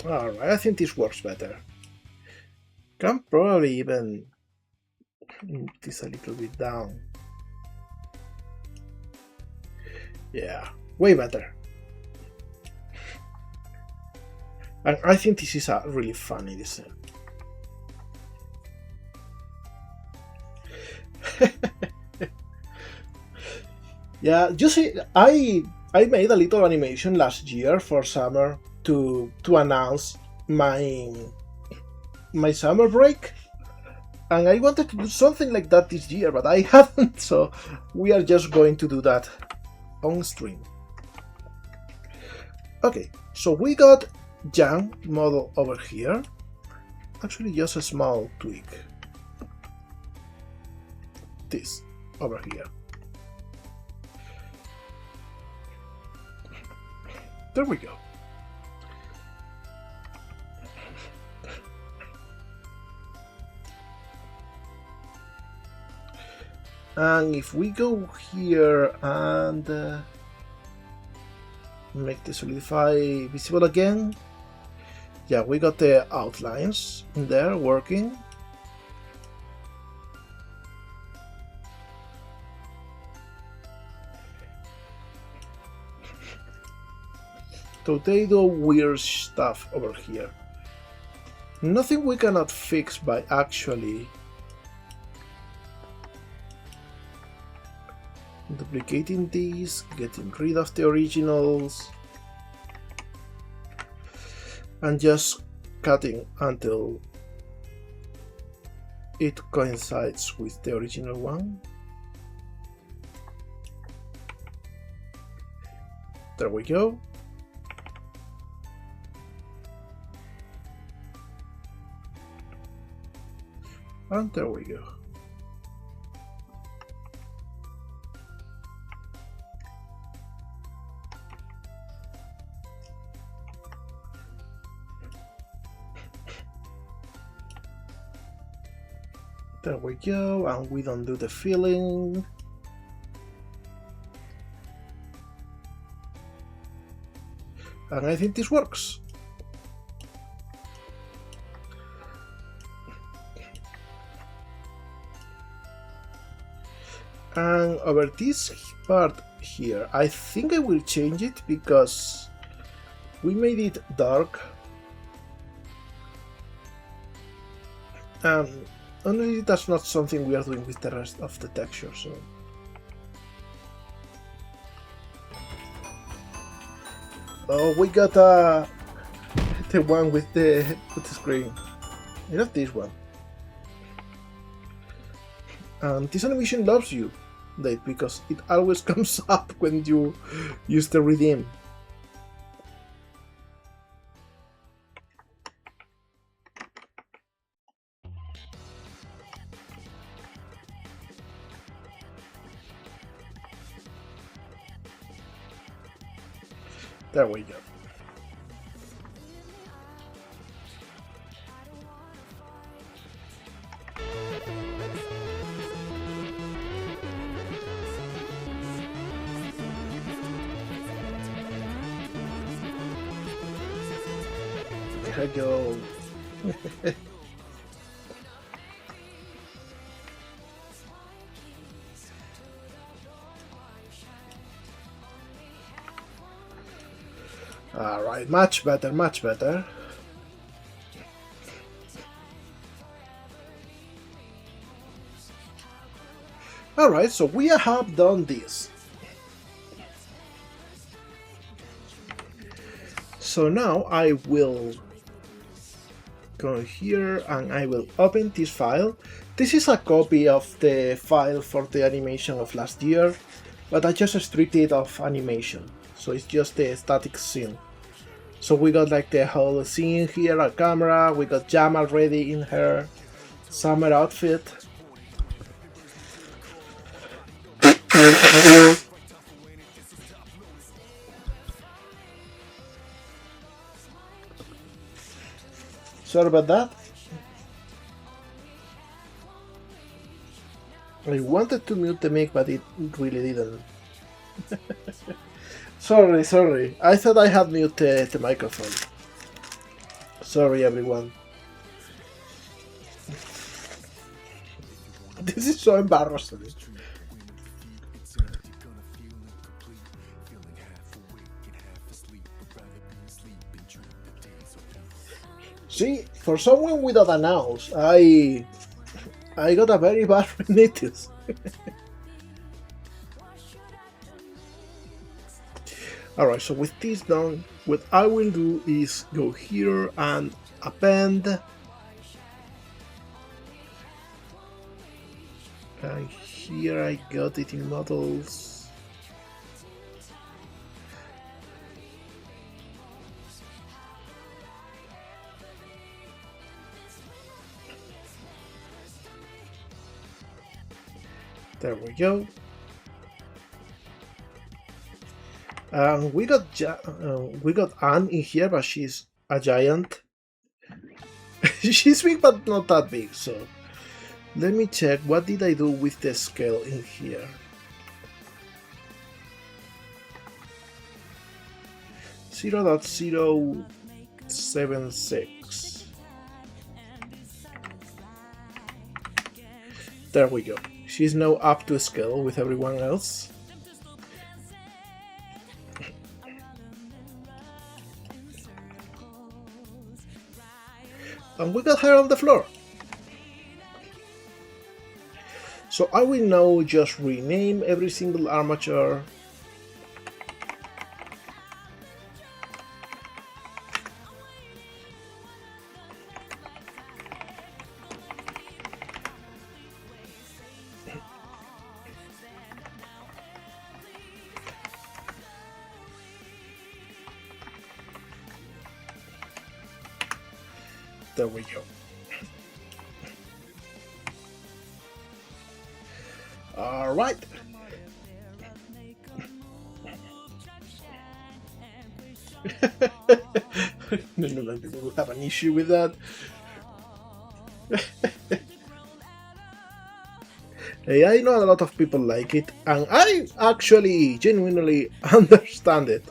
Alright, I think this works better. Can probably even move this a little bit down. Yeah, way better. And I think this is a really funny design. Yeah, you see, I made a little animation last year for summer to announce my summer break, and I wanted to do something like that this year, but I haven't, so we are just going to do that on stream. Okay, so we got Jan model over here. Actually, just a small tweak. This over here. There we go. And if we go here and make the solidify visible again, yeah, we got the outlines in there working. So they do weird stuff over here. Nothing we cannot fix by actually duplicating these, getting rid of the originals, and just cutting until it coincides with the original one. There we go. And there we go. There we go, and we don't do the filling. And I think this works. And over this part here, I think I will change it because we made it dark. Honestly, that's not something we are doing with the rest of the texture, so... Oh, we got the one with the screen. Not this one. And this animation loves you, Dave, because it always comes up when you use the redeem. There we go. There we go. Alright, much better, much better. Alright, so we have done this. So now I will go here and I will open this file. This is a copy of the file for the animation of last year, but I just stripped it of animation. So it's just the static scene. So we got like the whole scene here, a camera, we got Jam already in her summer outfit. Sorry about that. I wanted to mute the mic, but it really didn't. Sorry. I thought I had muted the microphone. Sorry, everyone. This is so embarrassing. See, for someone without a nose, I got a very bad rhinitis. Alright, so with this done, what I will do is go here and append. And here I got it in models. There we go. We got Anne in here, but she's a giant. She's big, but not that big. So let me check. What did I do with the scale in here? .076. There we go. She's now up to scale with everyone else. And we got her on the floor. So I will now just rename every single armature. There we go. All right. No, people will have an issue with that. Hey, I know a lot of people like it, and I actually genuinely understand it.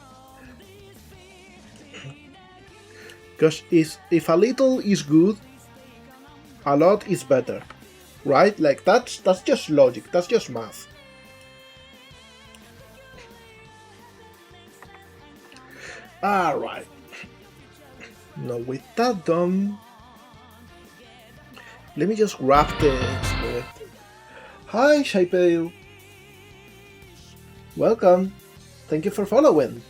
Because if a little is good, a lot is better, right? Like that's just logic, that's just math. Alright. Now with that done, let me just grab the script. Hi, Shaipeu. Welcome. Thank you for following.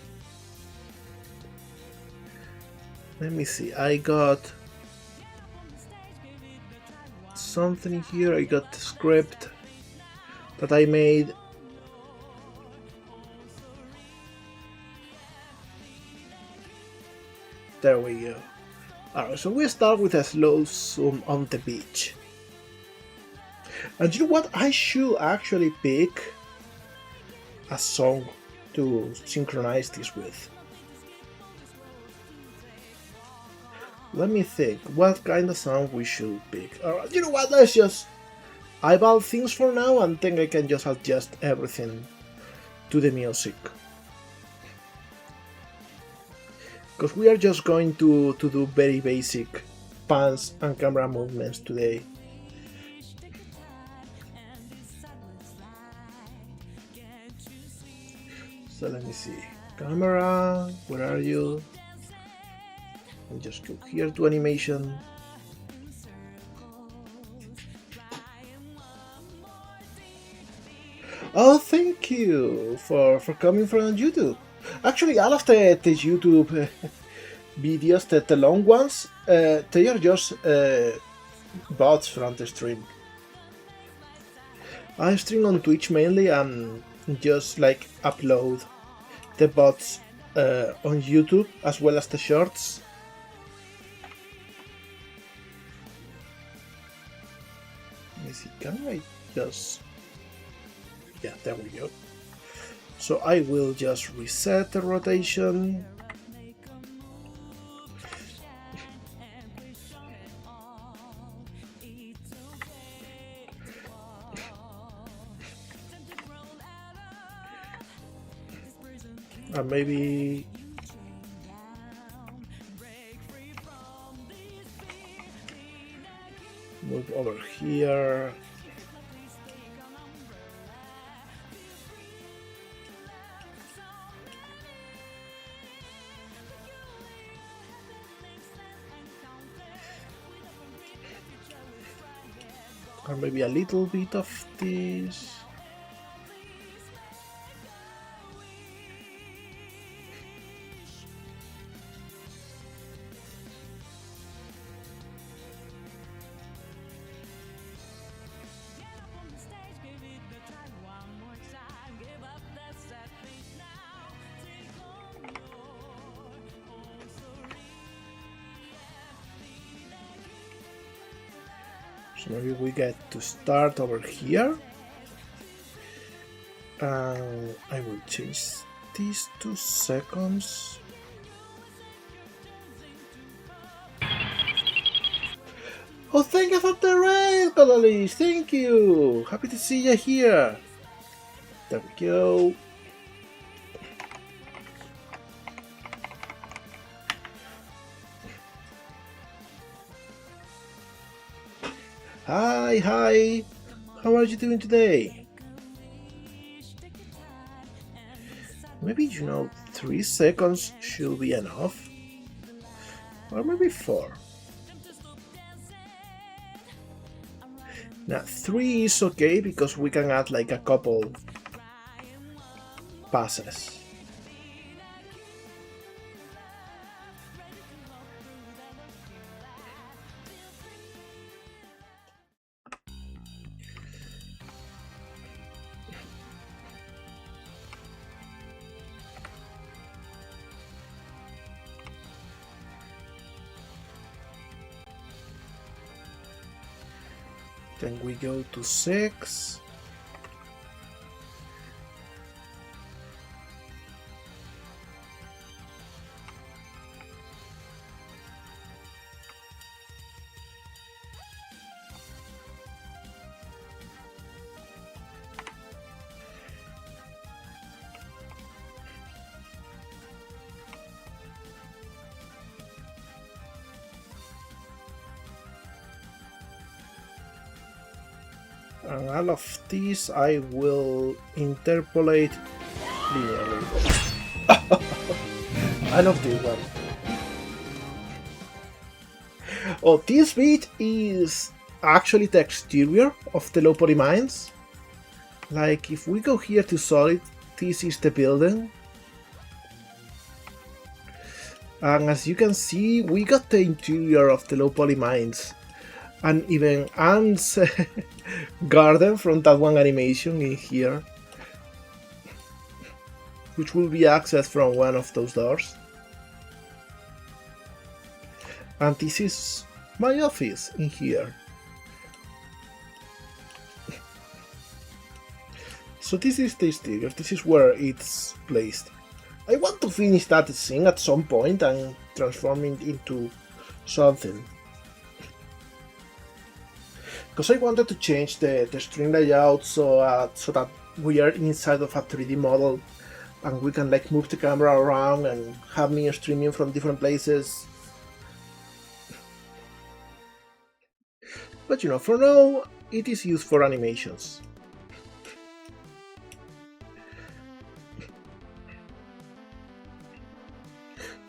Let me see. I got something here. I got the script that I made. There we go. Alright, so we start with a slow zoom on the beach. And you know what? I should actually pick a song to synchronize this with. Let me think what kind of song we should pick. Alright, you know what? Let's just eyeball things for now and then I can just adjust everything to the music. Because we are just going to do very basic pans and camera movements today. So let me see. Camera, where are you? And just go here to animation. Oh, thank you for coming from YouTube. Actually, all of the YouTube videos, the long ones, they are just bots from the stream. I stream on Twitch mainly and just like upload the bots on YouTube as well as the shorts. Let me see, can I just... Yeah, there we go. So I will just reset the rotation. And maybe move over here. Or maybe a little bit of this. So maybe we get to start over here. I will change these 2 seconds. Oh, thank you for the raid, Cololis! Thank you! Happy to see you here! There we go. Hi! How are you doing today? Maybe, 3 seconds should be enough. Or maybe 4. Now 3 is okay because we can add like a couple passes. Then we go to 6. And all of these I will interpolate linearly. I love this one. Oh, this bit is actually the exterior of the low poly mines. Like, if we go here to solid, this is the building. And as you can see, we got the interior of the low poly mines. And even Anne's garden from that one animation in here, which will be accessed from one of those doors. And this is my office in here. So this is the exterior, this is where it's placed. I want to finish that scene at some point and transform it into something. Because I wanted to change the string layout so that we are inside of a 3D model and we can like move the camera around and have me streaming from different places. But you know, for now, it is used for animations.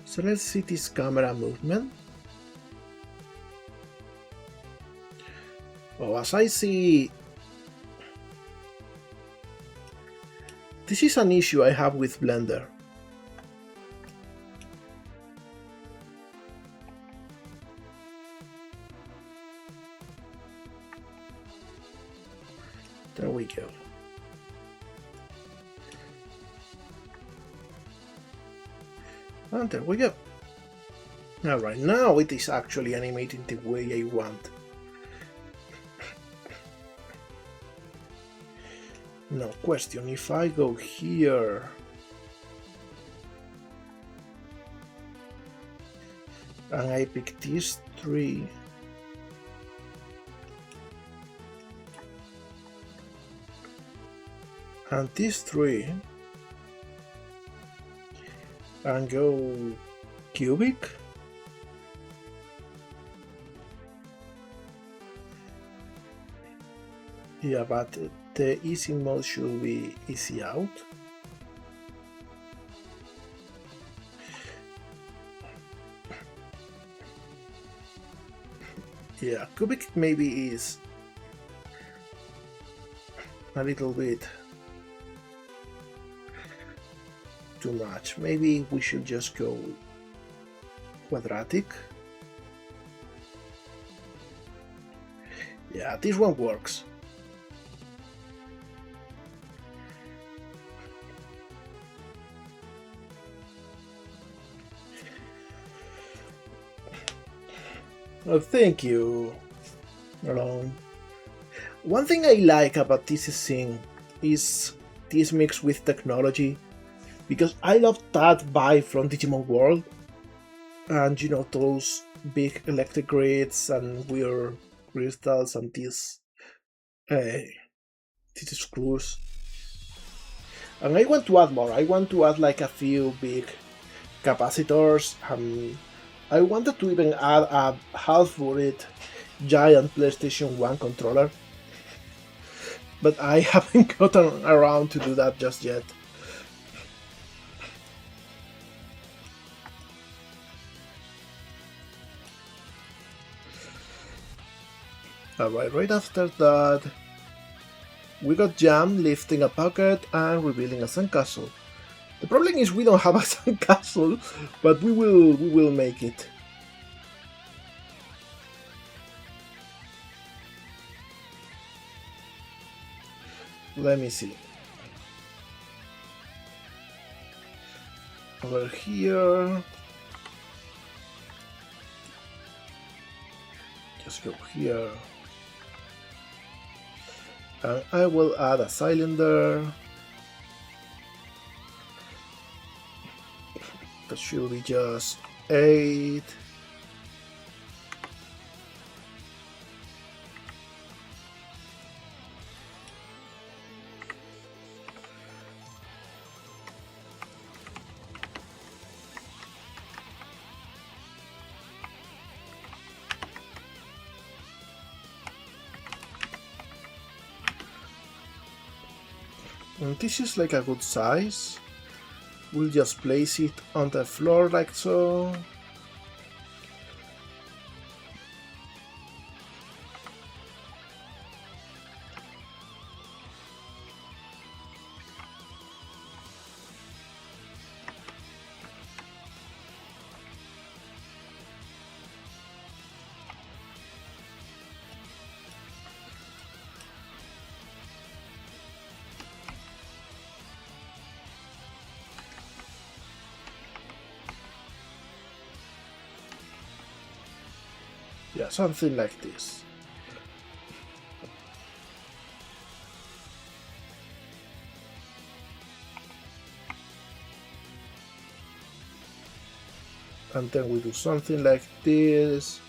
So let's see this camera movement. Oh, as I see, this is an issue I have with Blender. There we go. And there we go. Alright, now it is actually animating the way I want. No question, if I go here and I pick these three, and these three, and go cubic, yeah, but the easy mode should be easy out. Yeah, cubic maybe is a little bit too much. Maybe we should just go quadratic. Yeah, this one works. Oh, thank you, Alone. One thing I like about this scene is this mix with technology, because I love that vibe from Digimon World, and you know, those big electric grids and weird crystals and these screws. And I want to add more. I want to add like a few big capacitors. I wanted to even add a half-buried giant PlayStation 1 controller, but I haven't gotten around to do that just yet. Alright, right after that, we got Jam lifting a bucket and revealing a sandcastle. The problem is we don't have a sandcastle, but we will make it. Let me see. Over here. Just go here. And I will add a cylinder. That should be just 8. And this is like a good size. We'll just place it on the floor like so. Yeah, something like this. And then we do something like this.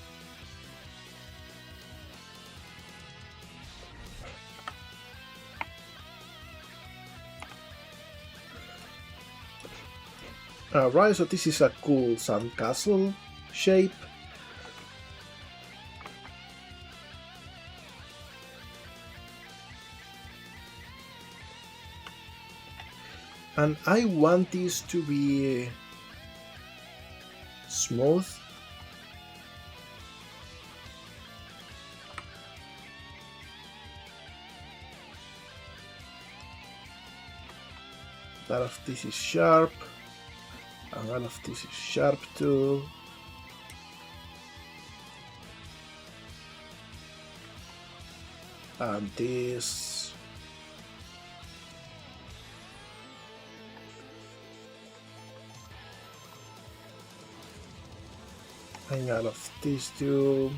Alright, so this is a cool sandcastle shape. And I want this to be smooth. That of this is sharp, and all of this is sharp too. And this. And all of these too.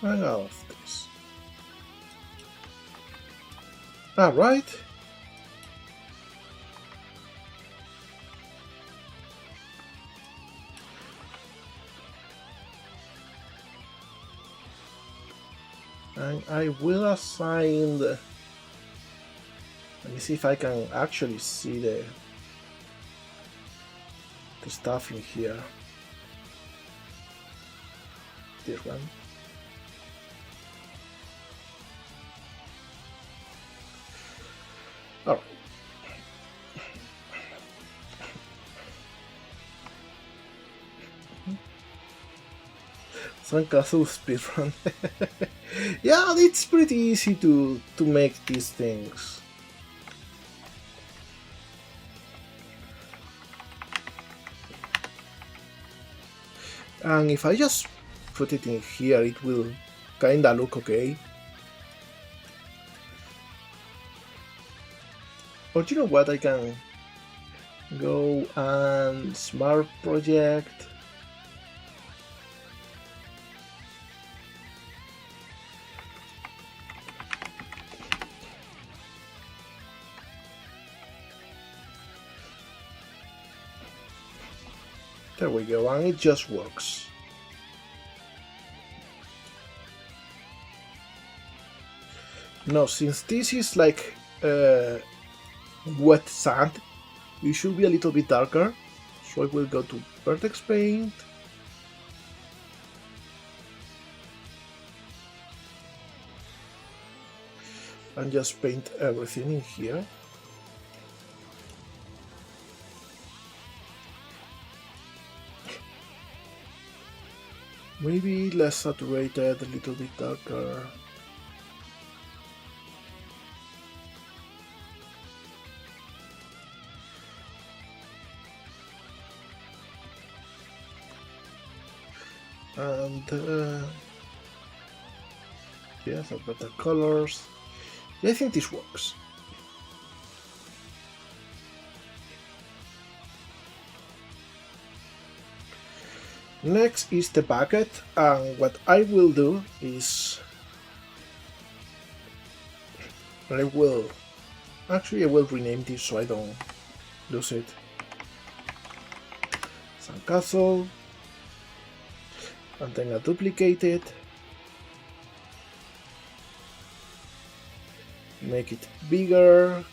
And all of this. Alright. And I will assign the... Let me see if I can actually see the stuff in here. This one. Alright. Sandcastle speedrun. Yeah, it's pretty easy to make these things. And if I just put it in here, it will kinda look okay. Or you know what, I can go and smart project. There we go, and it just works. Now, since this is like wet sand, it should be a little bit darker. So I will go to vertex paint. And just paint everything in here. Maybe less saturated, a little bit darker. And yeah, some better colors. Yeah, I think this works. Next is the bucket, and what I will do is I will rename this so I don't lose it. Sandcastle, and then I duplicate it, make it bigger.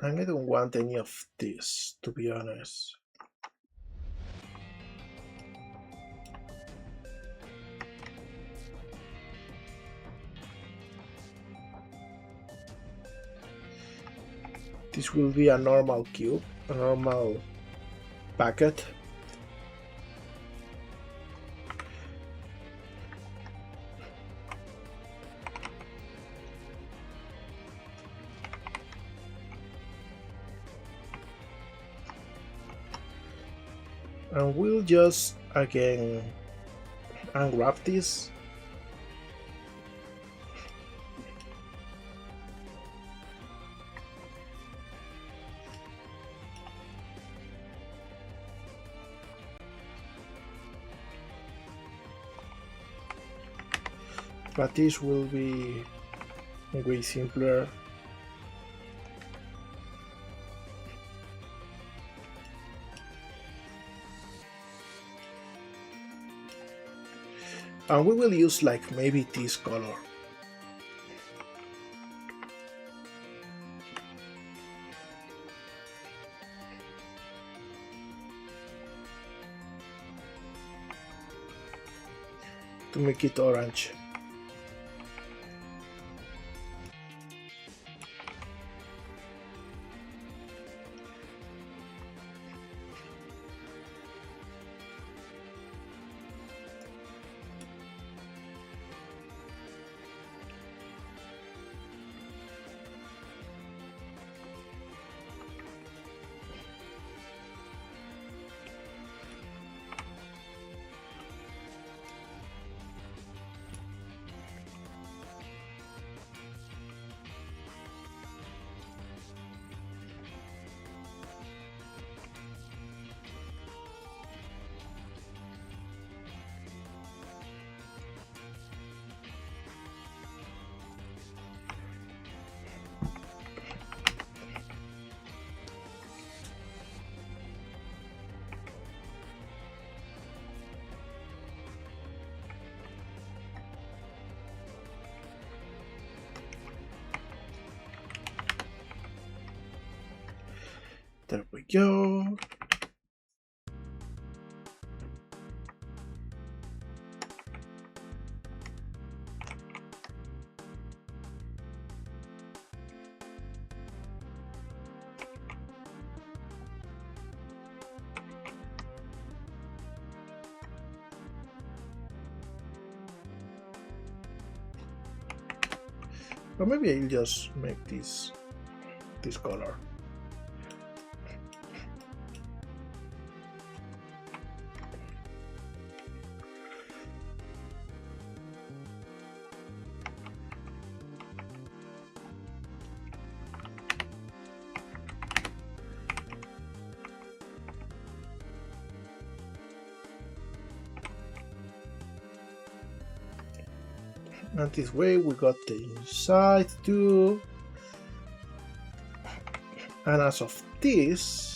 And I don't want any of this, to be honest. This will be a normal cube, a normal bucket. And we'll just again unwrap this. But this will be way simpler. And we will use like maybe this color. To make it orange. There we go. Or maybe I'll just make this color. And this way we got the inside too. And as of this,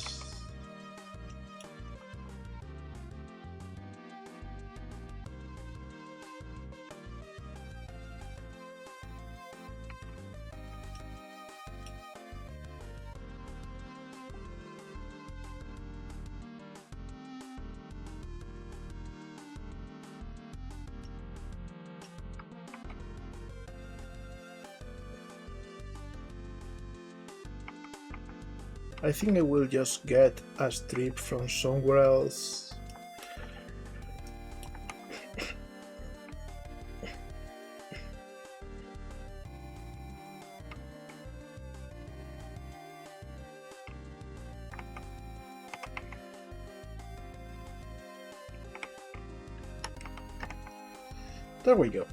I think I will just get a strip from somewhere else. There we go.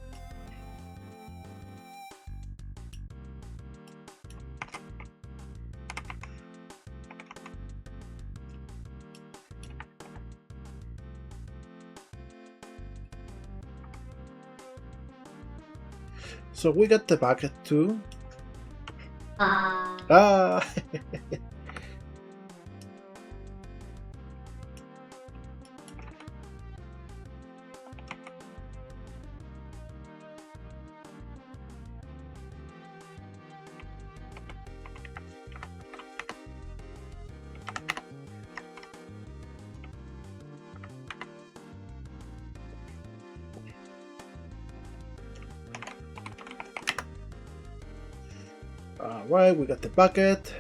So we got the bucket too. Ah! Alright, we got the bucket.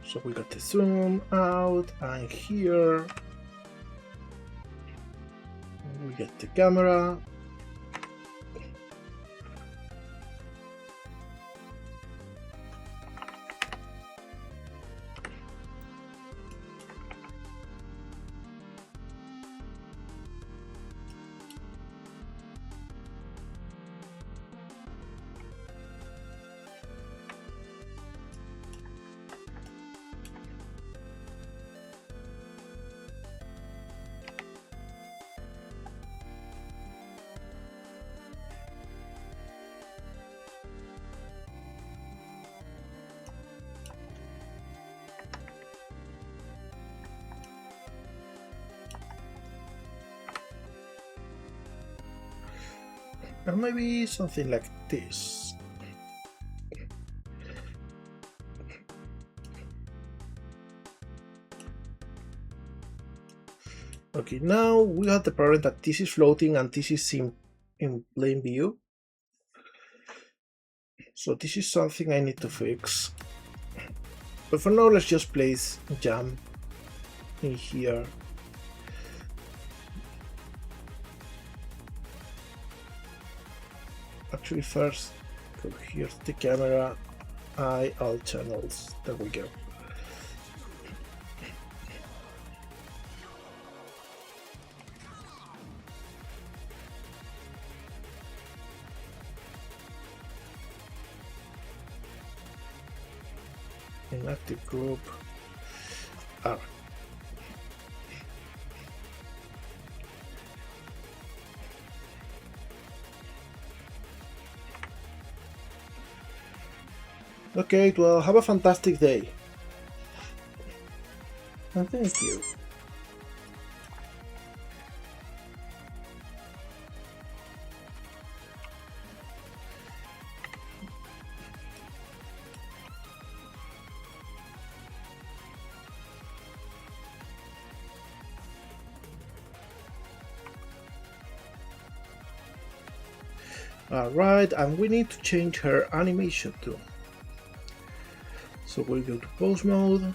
So we got the zoom out, and here we get the camera. Or maybe something like this. Okay, now we have the problem that this is floating and this is in plain view. So this is something I need to fix. But for now, let's just place jump in here. Actually, first, go here's the camera, eye, all channels. There we go. Inactive group. Alright. Okay, well, have a fantastic day. And thank you. Alright, and we need to change her animation too. So we'll go to pose mode.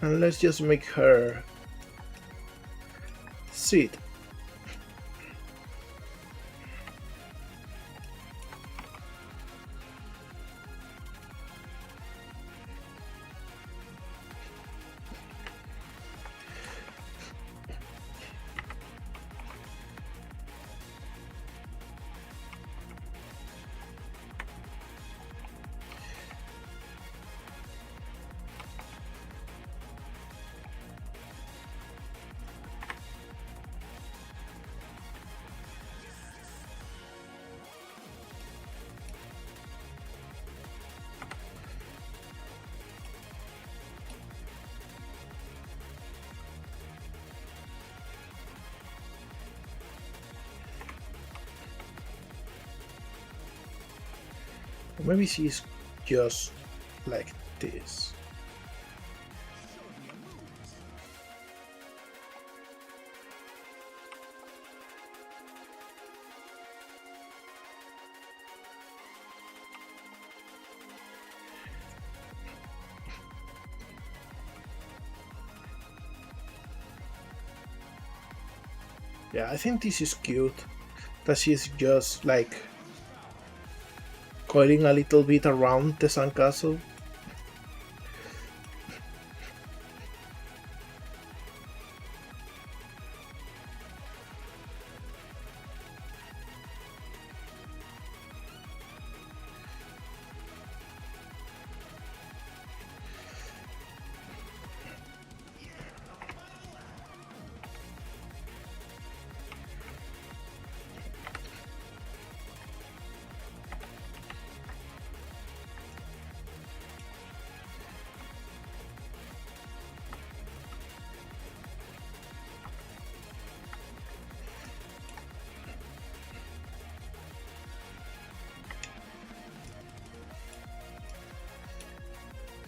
And let's just make her sit. Maybe she's just like this. Yeah, I think this is cute. That she's just like coiling a little bit around the sandcastle.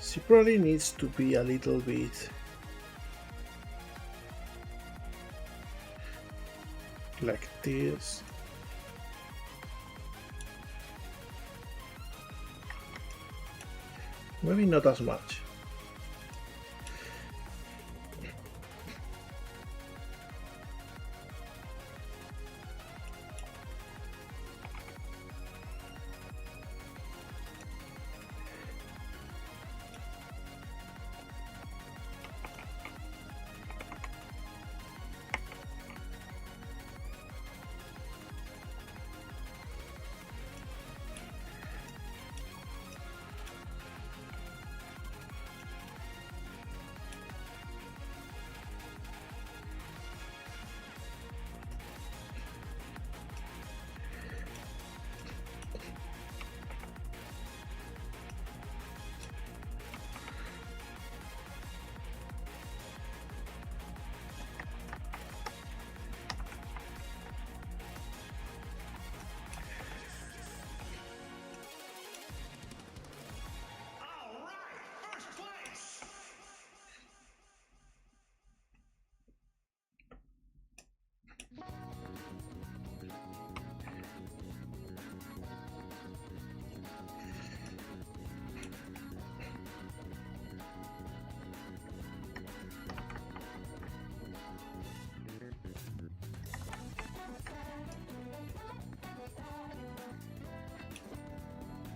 She probably needs to be a little bit like this. Maybe not as much.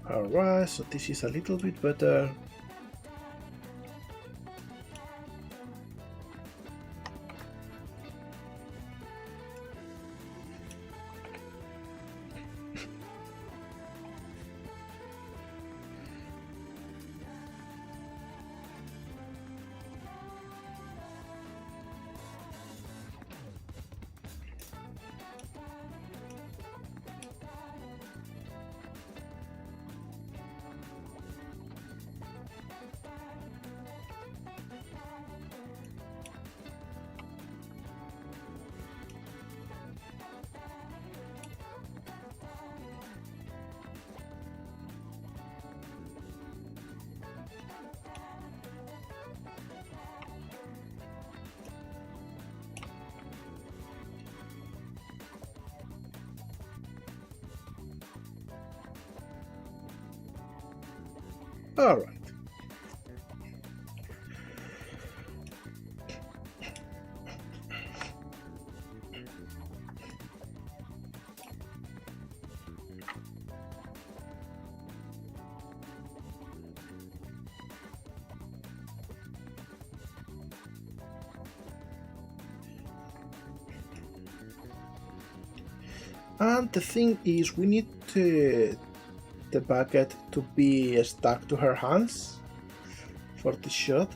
Alright, so this is a little bit better. Alright. And the thing is, we need the bucket to be stuck to her hands for the shot.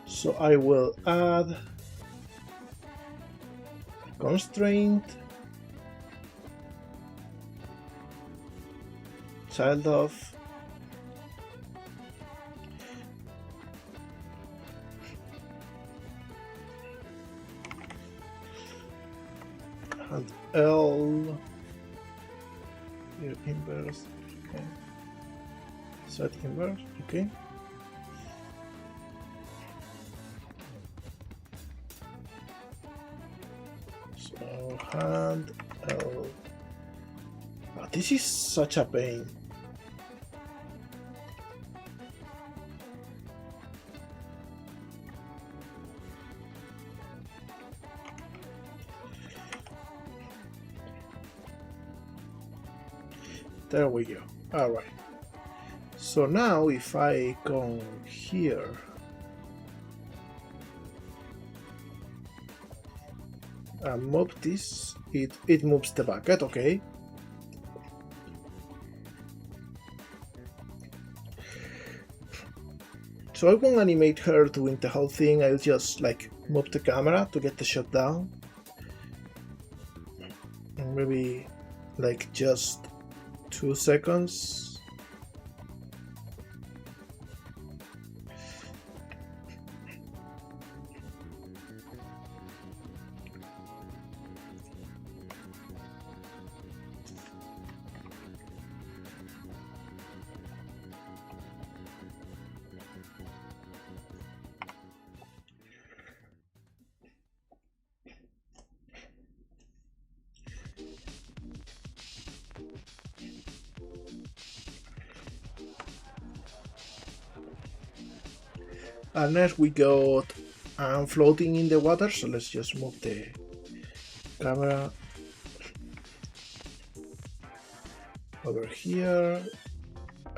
So I will add constraint, child of, and L, here inverse, okay, set inverse, okay. So hand L. Oh, this is such a pain. There we go. Alright. So now if I come here, and move this, it moves the bucket, okay. So I won't animate her doing the whole thing, I'll just like move the camera to get the shot down. And maybe like just 2 seconds. And next we got floating in the water, so let's just move the camera over here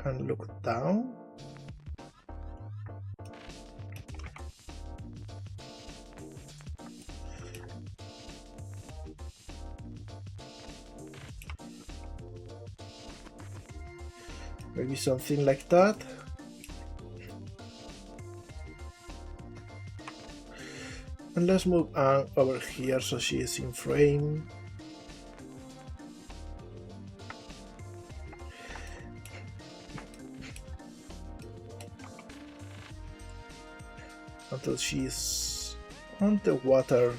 and look down. Maybe something like that. And let's move Anne over here so she is in frame. Until she's on the water.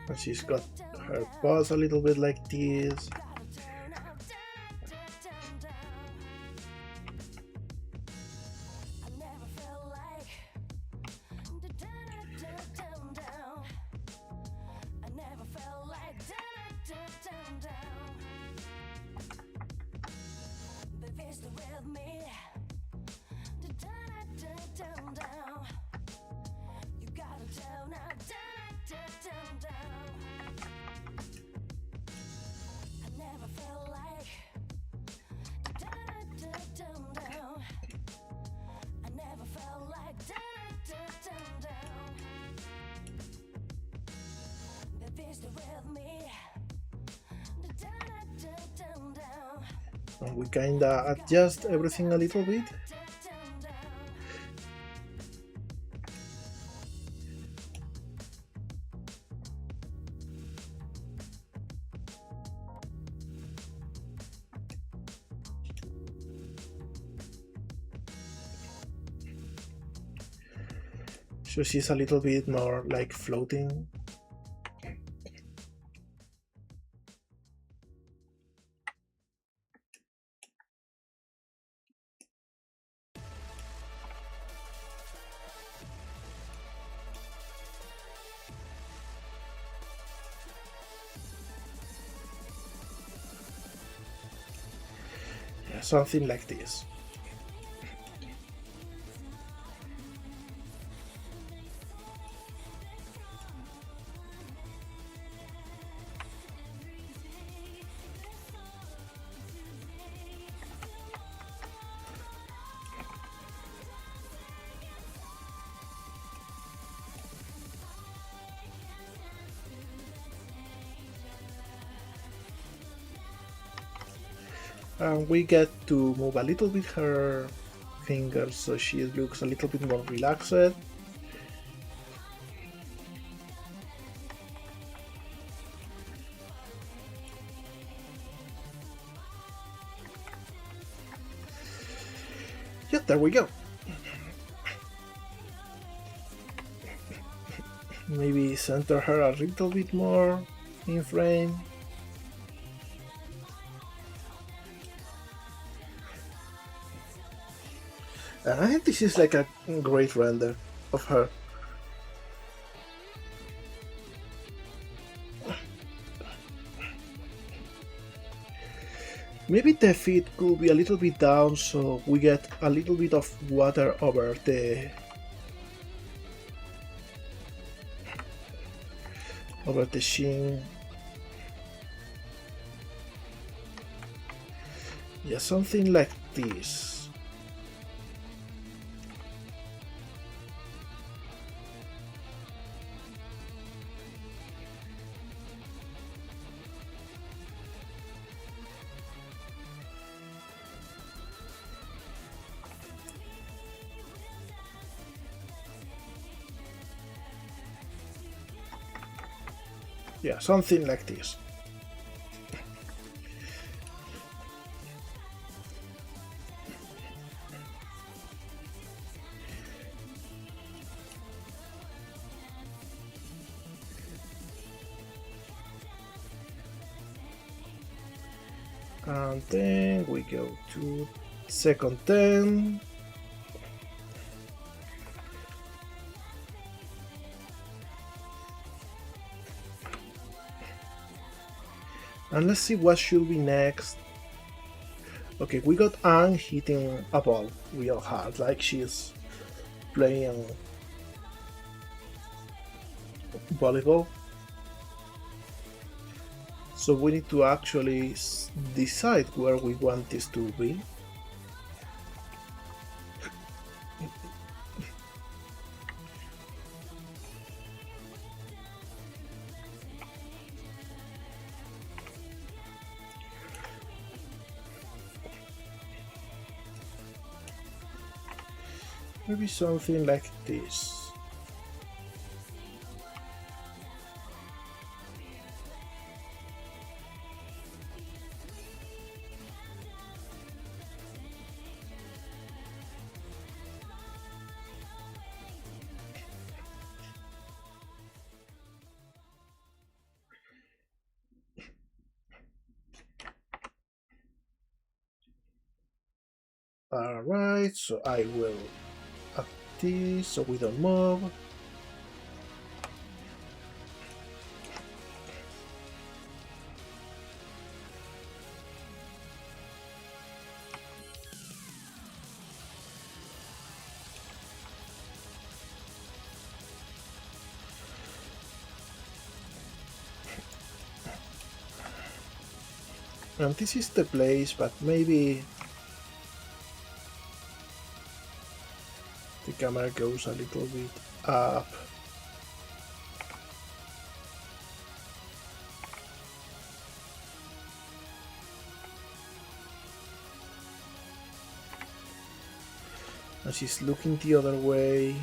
And she's got her paws a little bit like this. And we kinda adjust everything a little bit. So she's a little bit more like floating. Yeah, something like this. And we get to move a little bit her fingers so she looks a little bit more relaxed. Yeah, there we go. Maybe center her a little bit more in frame. And I think this is like a great render of her. Maybe the feet could be a little bit down so we get a little bit of water over the shin. Yeah, something like this. Yeah, something like this. And then we go to second 10. And let's see what should be next. Okay, we got Anne hitting a ball real hard, like she's playing volleyball. So we need to actually decide where we want this to be. Maybe something like this. Alright, so I will add this so we don't move. And this is the place, but maybe the camera goes a little bit up. And she's looking the other way.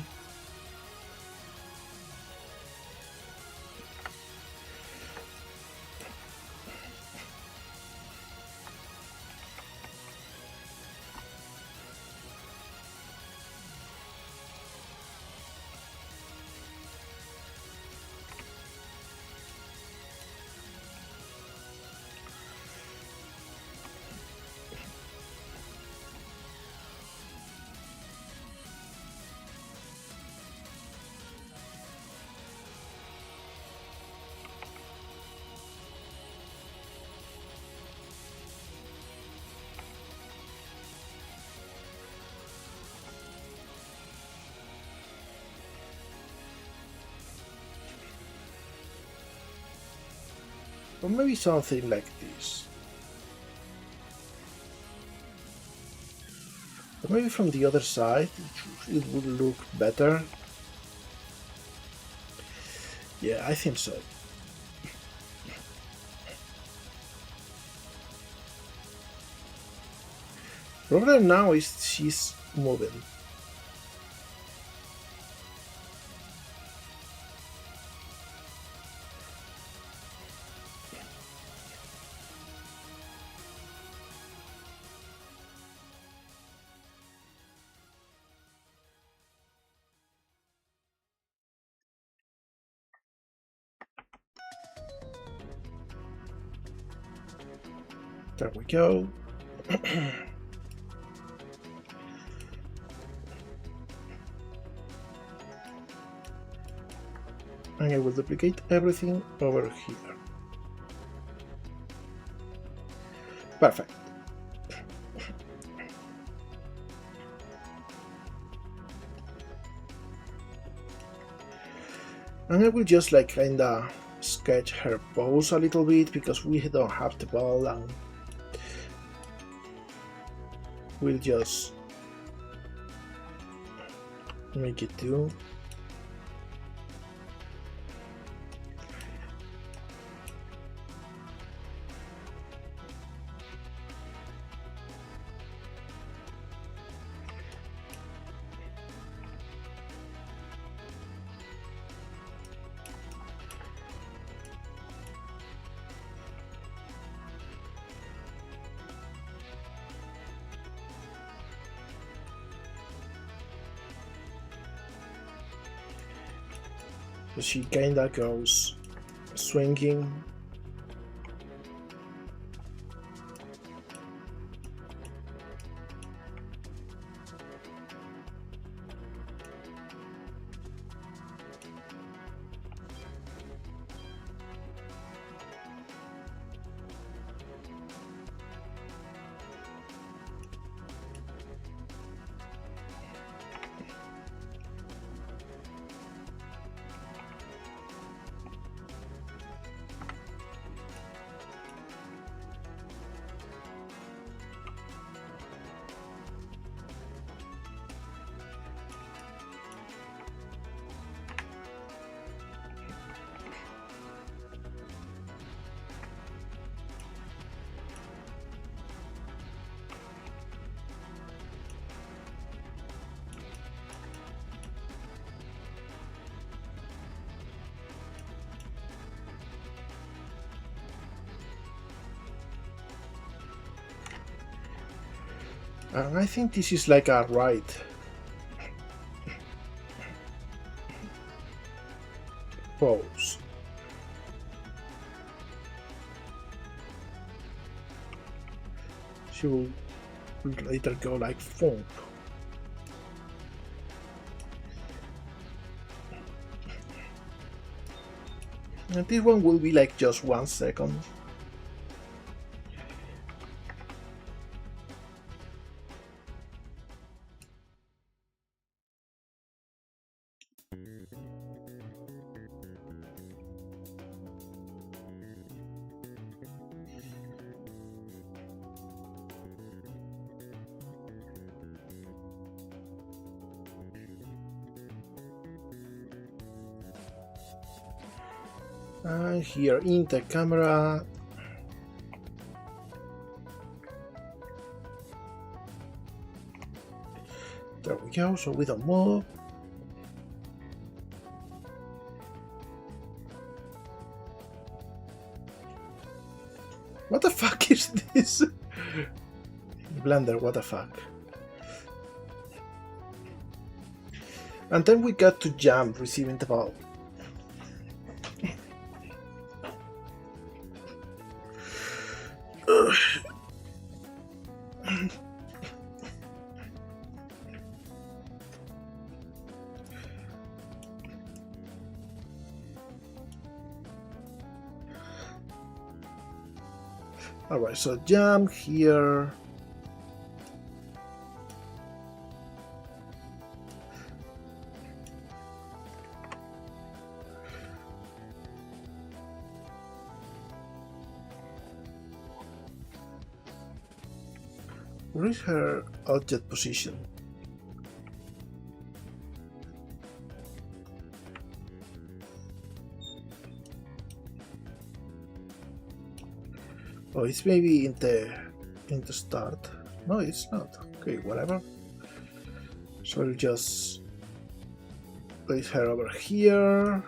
Or maybe something like this. Or maybe from the other side it would look better. Yeah, I think so. Problem now is she's moving. There we go. And I will duplicate everything over here. Perfect. And I will just like kinda sketch her pose a little bit because we don't have the ball, and we'll just make it do. So she kinda goes swinging. And I think this is like a right pose. She will later go like funk. And this one will be like just 1 second. And here in the camera, there we go, so we don't move. What the fuck is this? Blender, what the fuck? And then we got to Jam receiving the ball. Alright, so Jam here. Where is her object position? Oh, it's maybe in the start. No, it's not. Okay, whatever. So we'll just place her over here.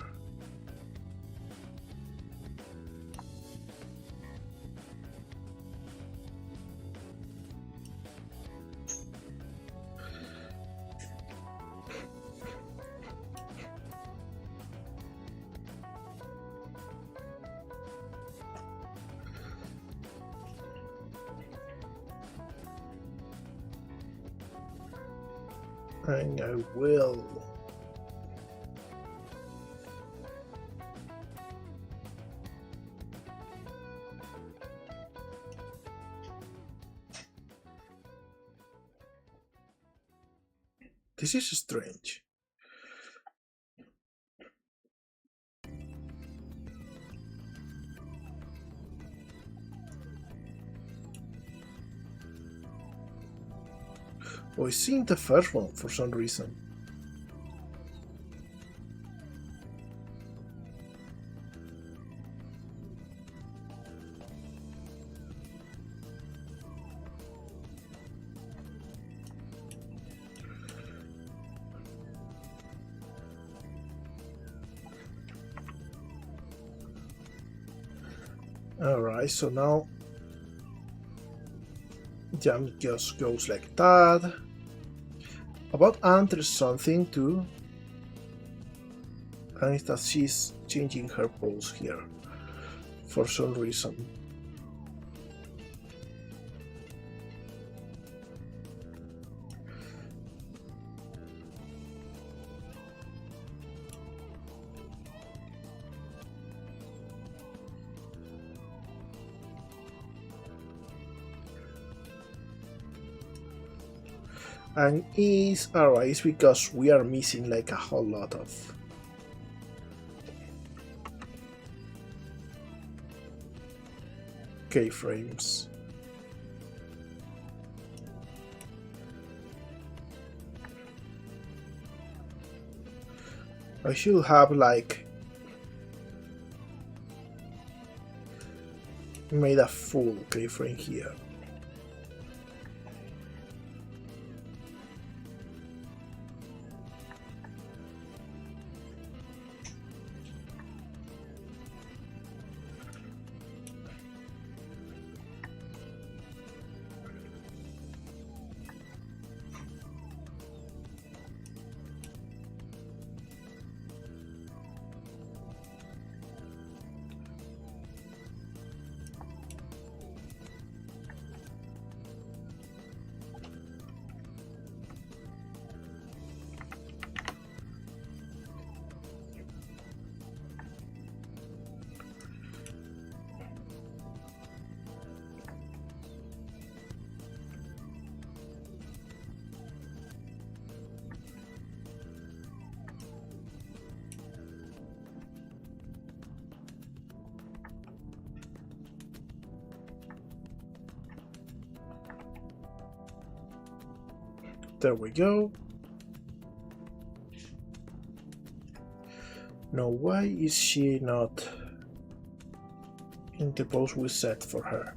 And I will. This is strange. Oh, I seen the first one for some reason. Alright, so now Jam just goes like that. About Ant, there's something too. and it's that she's changing her pose here for some reason. And it's alright, it's because we are missing like a whole lot of keyframes. I should have like made a full keyframe here. There we go. Now why is she not in the pose we set for her?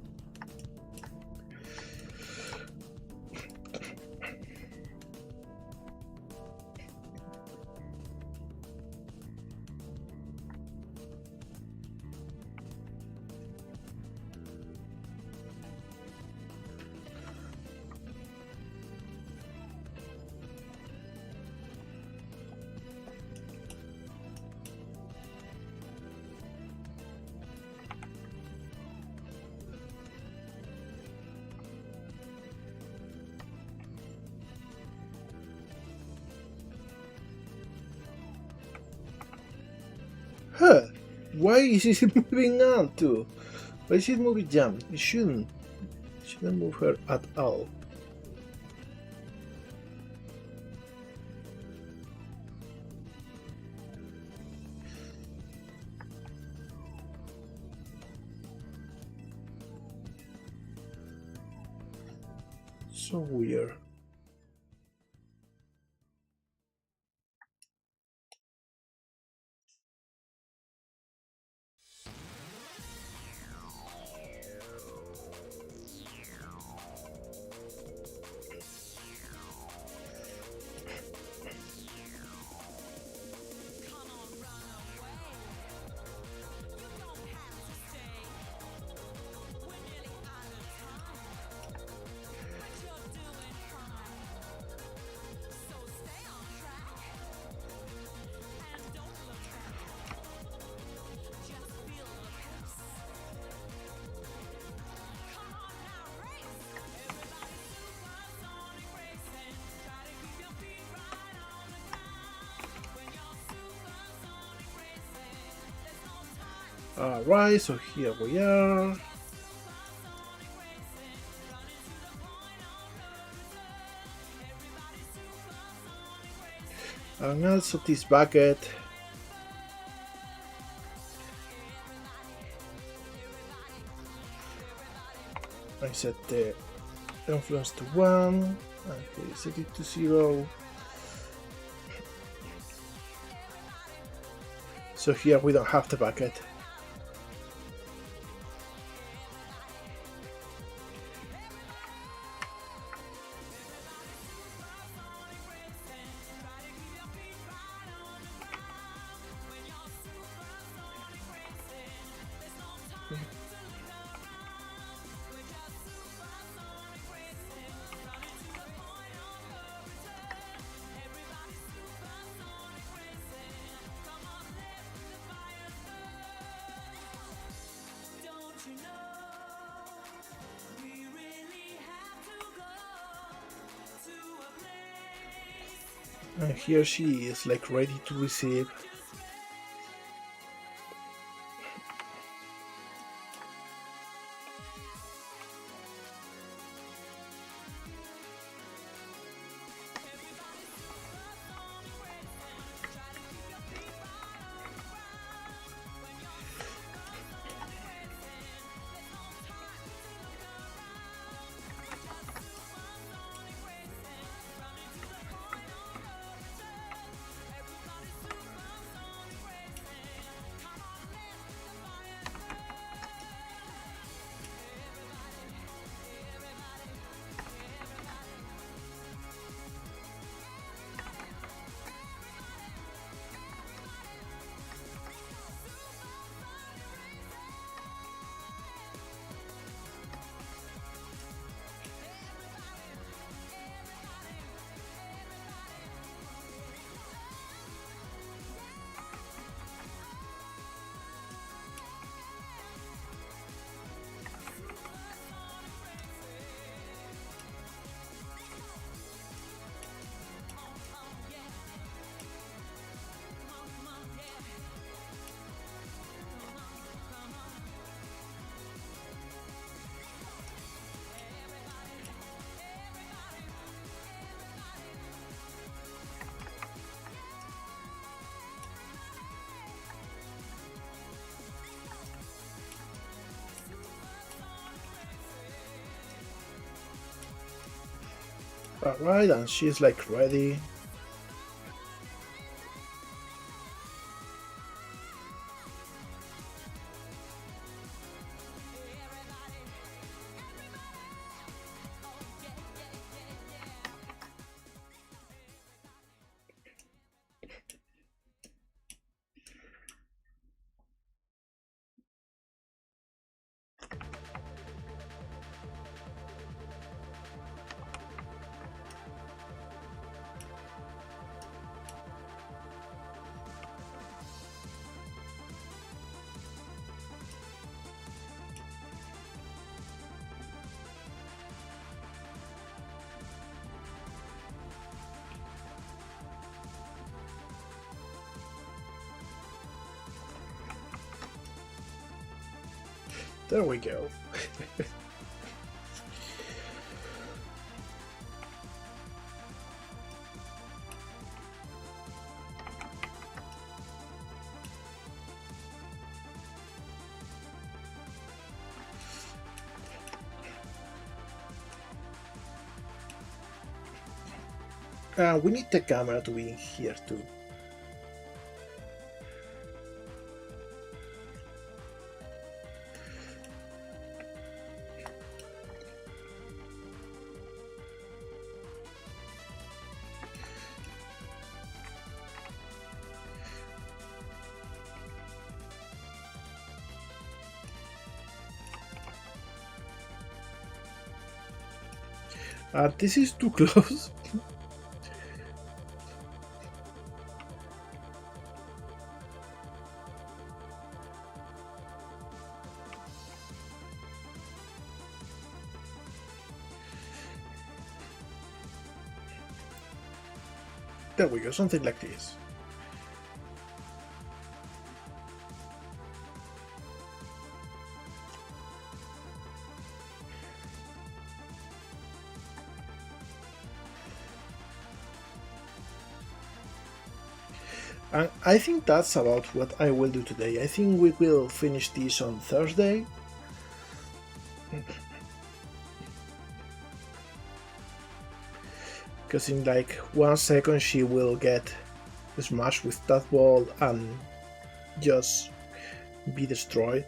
Huh, why is it moving on to? Why is it moving jump? It shouldn't move her at all. So weird. Alright, so here we are. And also this bucket. I set the influence to 1, and set it to 0. So here we don't have the bucket. And here she is, like ready to receive. Alright, and she's like ready. There we go. We need the camera to be in here too. This is too close. There we go, something like this. And I think that's about what I will do today. I think we will finish this on Thursday. Because in like 1 second she will get smashed with that ball and just be destroyed.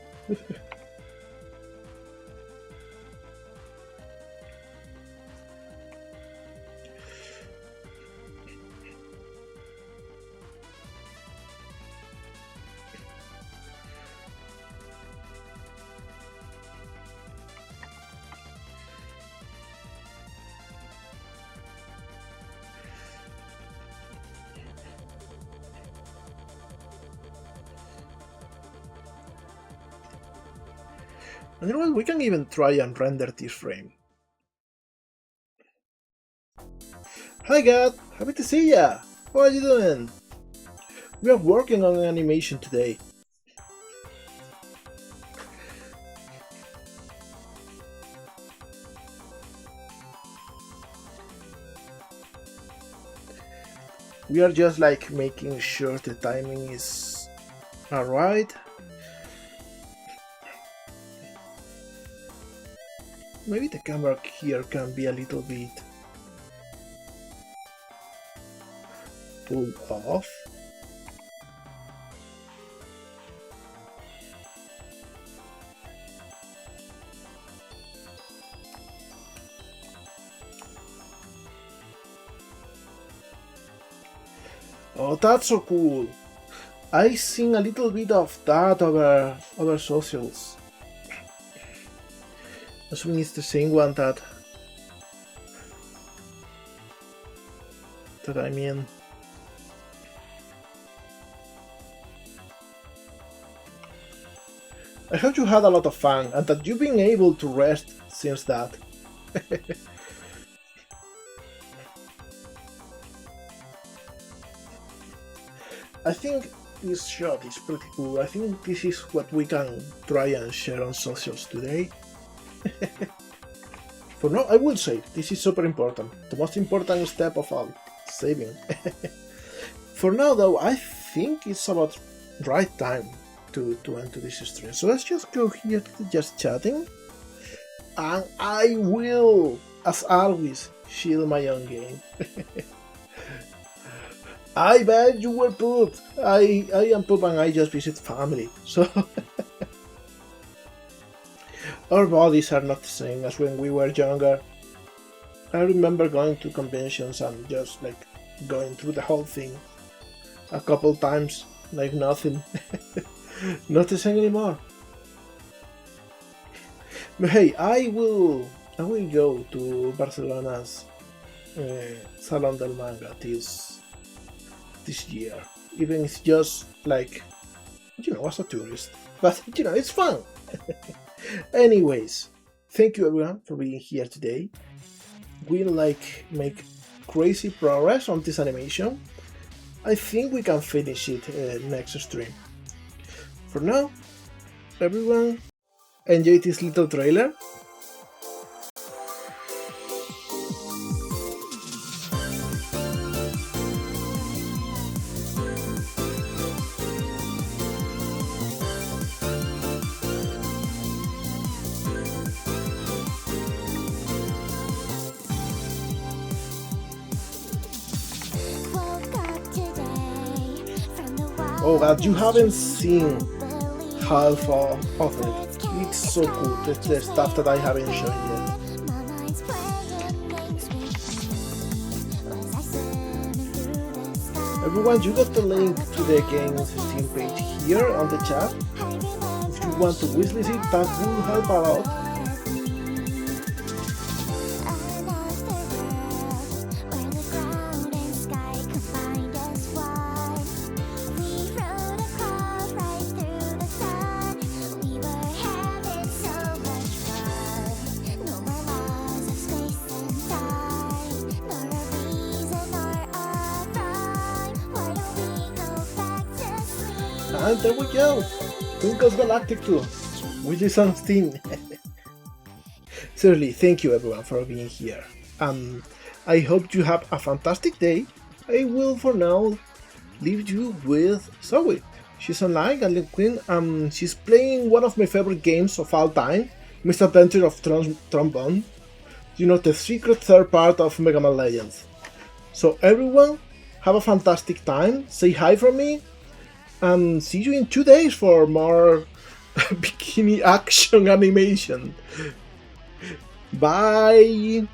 And you know what, we can even try and render this frame. Hi God, happy to see ya! How are you doing? We are working on an animation today. We are just like making sure the timing is alright. Maybe the camera here can be a little bit pulled off. Oh, that's so cool! I seen a little bit of that over socials. Assuming it's the same one that I mean. I hope you had a lot of fun and that you've been able to rest since that. I think this shot is pretty cool. I think this is what we can try and share on socials today. For now, I will say this is super important. The most important step of all, saving. For now though, I think it's about right time to end this stream. So let's just go here to just chatting. And I will, as always, shield my own game. I bet you were poop. I am poop and I just visit family. So our bodies are not the same as when we were younger. I remember going to conventions and just like going through the whole thing a couple times like nothing. Not the same anymore. But hey, I will go to Barcelona's Salón del Manga this year, even if it's just like, you know, as a tourist, but you know, it's fun. Anyways, thank you everyone for being here today. We'll like make crazy progress on this animation. I think we can finish it next stream. For now, everyone, enjoy this little trailer. Oh god, you haven't seen half of it. It's so cool, the stuff that I haven't shown yet. Everyone, you got the link to the game's Steam page here on the chat. If you want to wishlist it, that will help a lot. And there we go! Twinkle's Galactic 2, which is on Steam. Seriously, thank you everyone for being here. I hope you have a fantastic day. I will for now leave you with Zoe. She's online, Galactic Queen, she's playing one of my favorite games of all time, Misadventure of Trombone. You know, the secret third part of Mega Man Legends. So everyone, have a fantastic time, say hi from me, and see you in 2 days for more bikini action animation. Bye!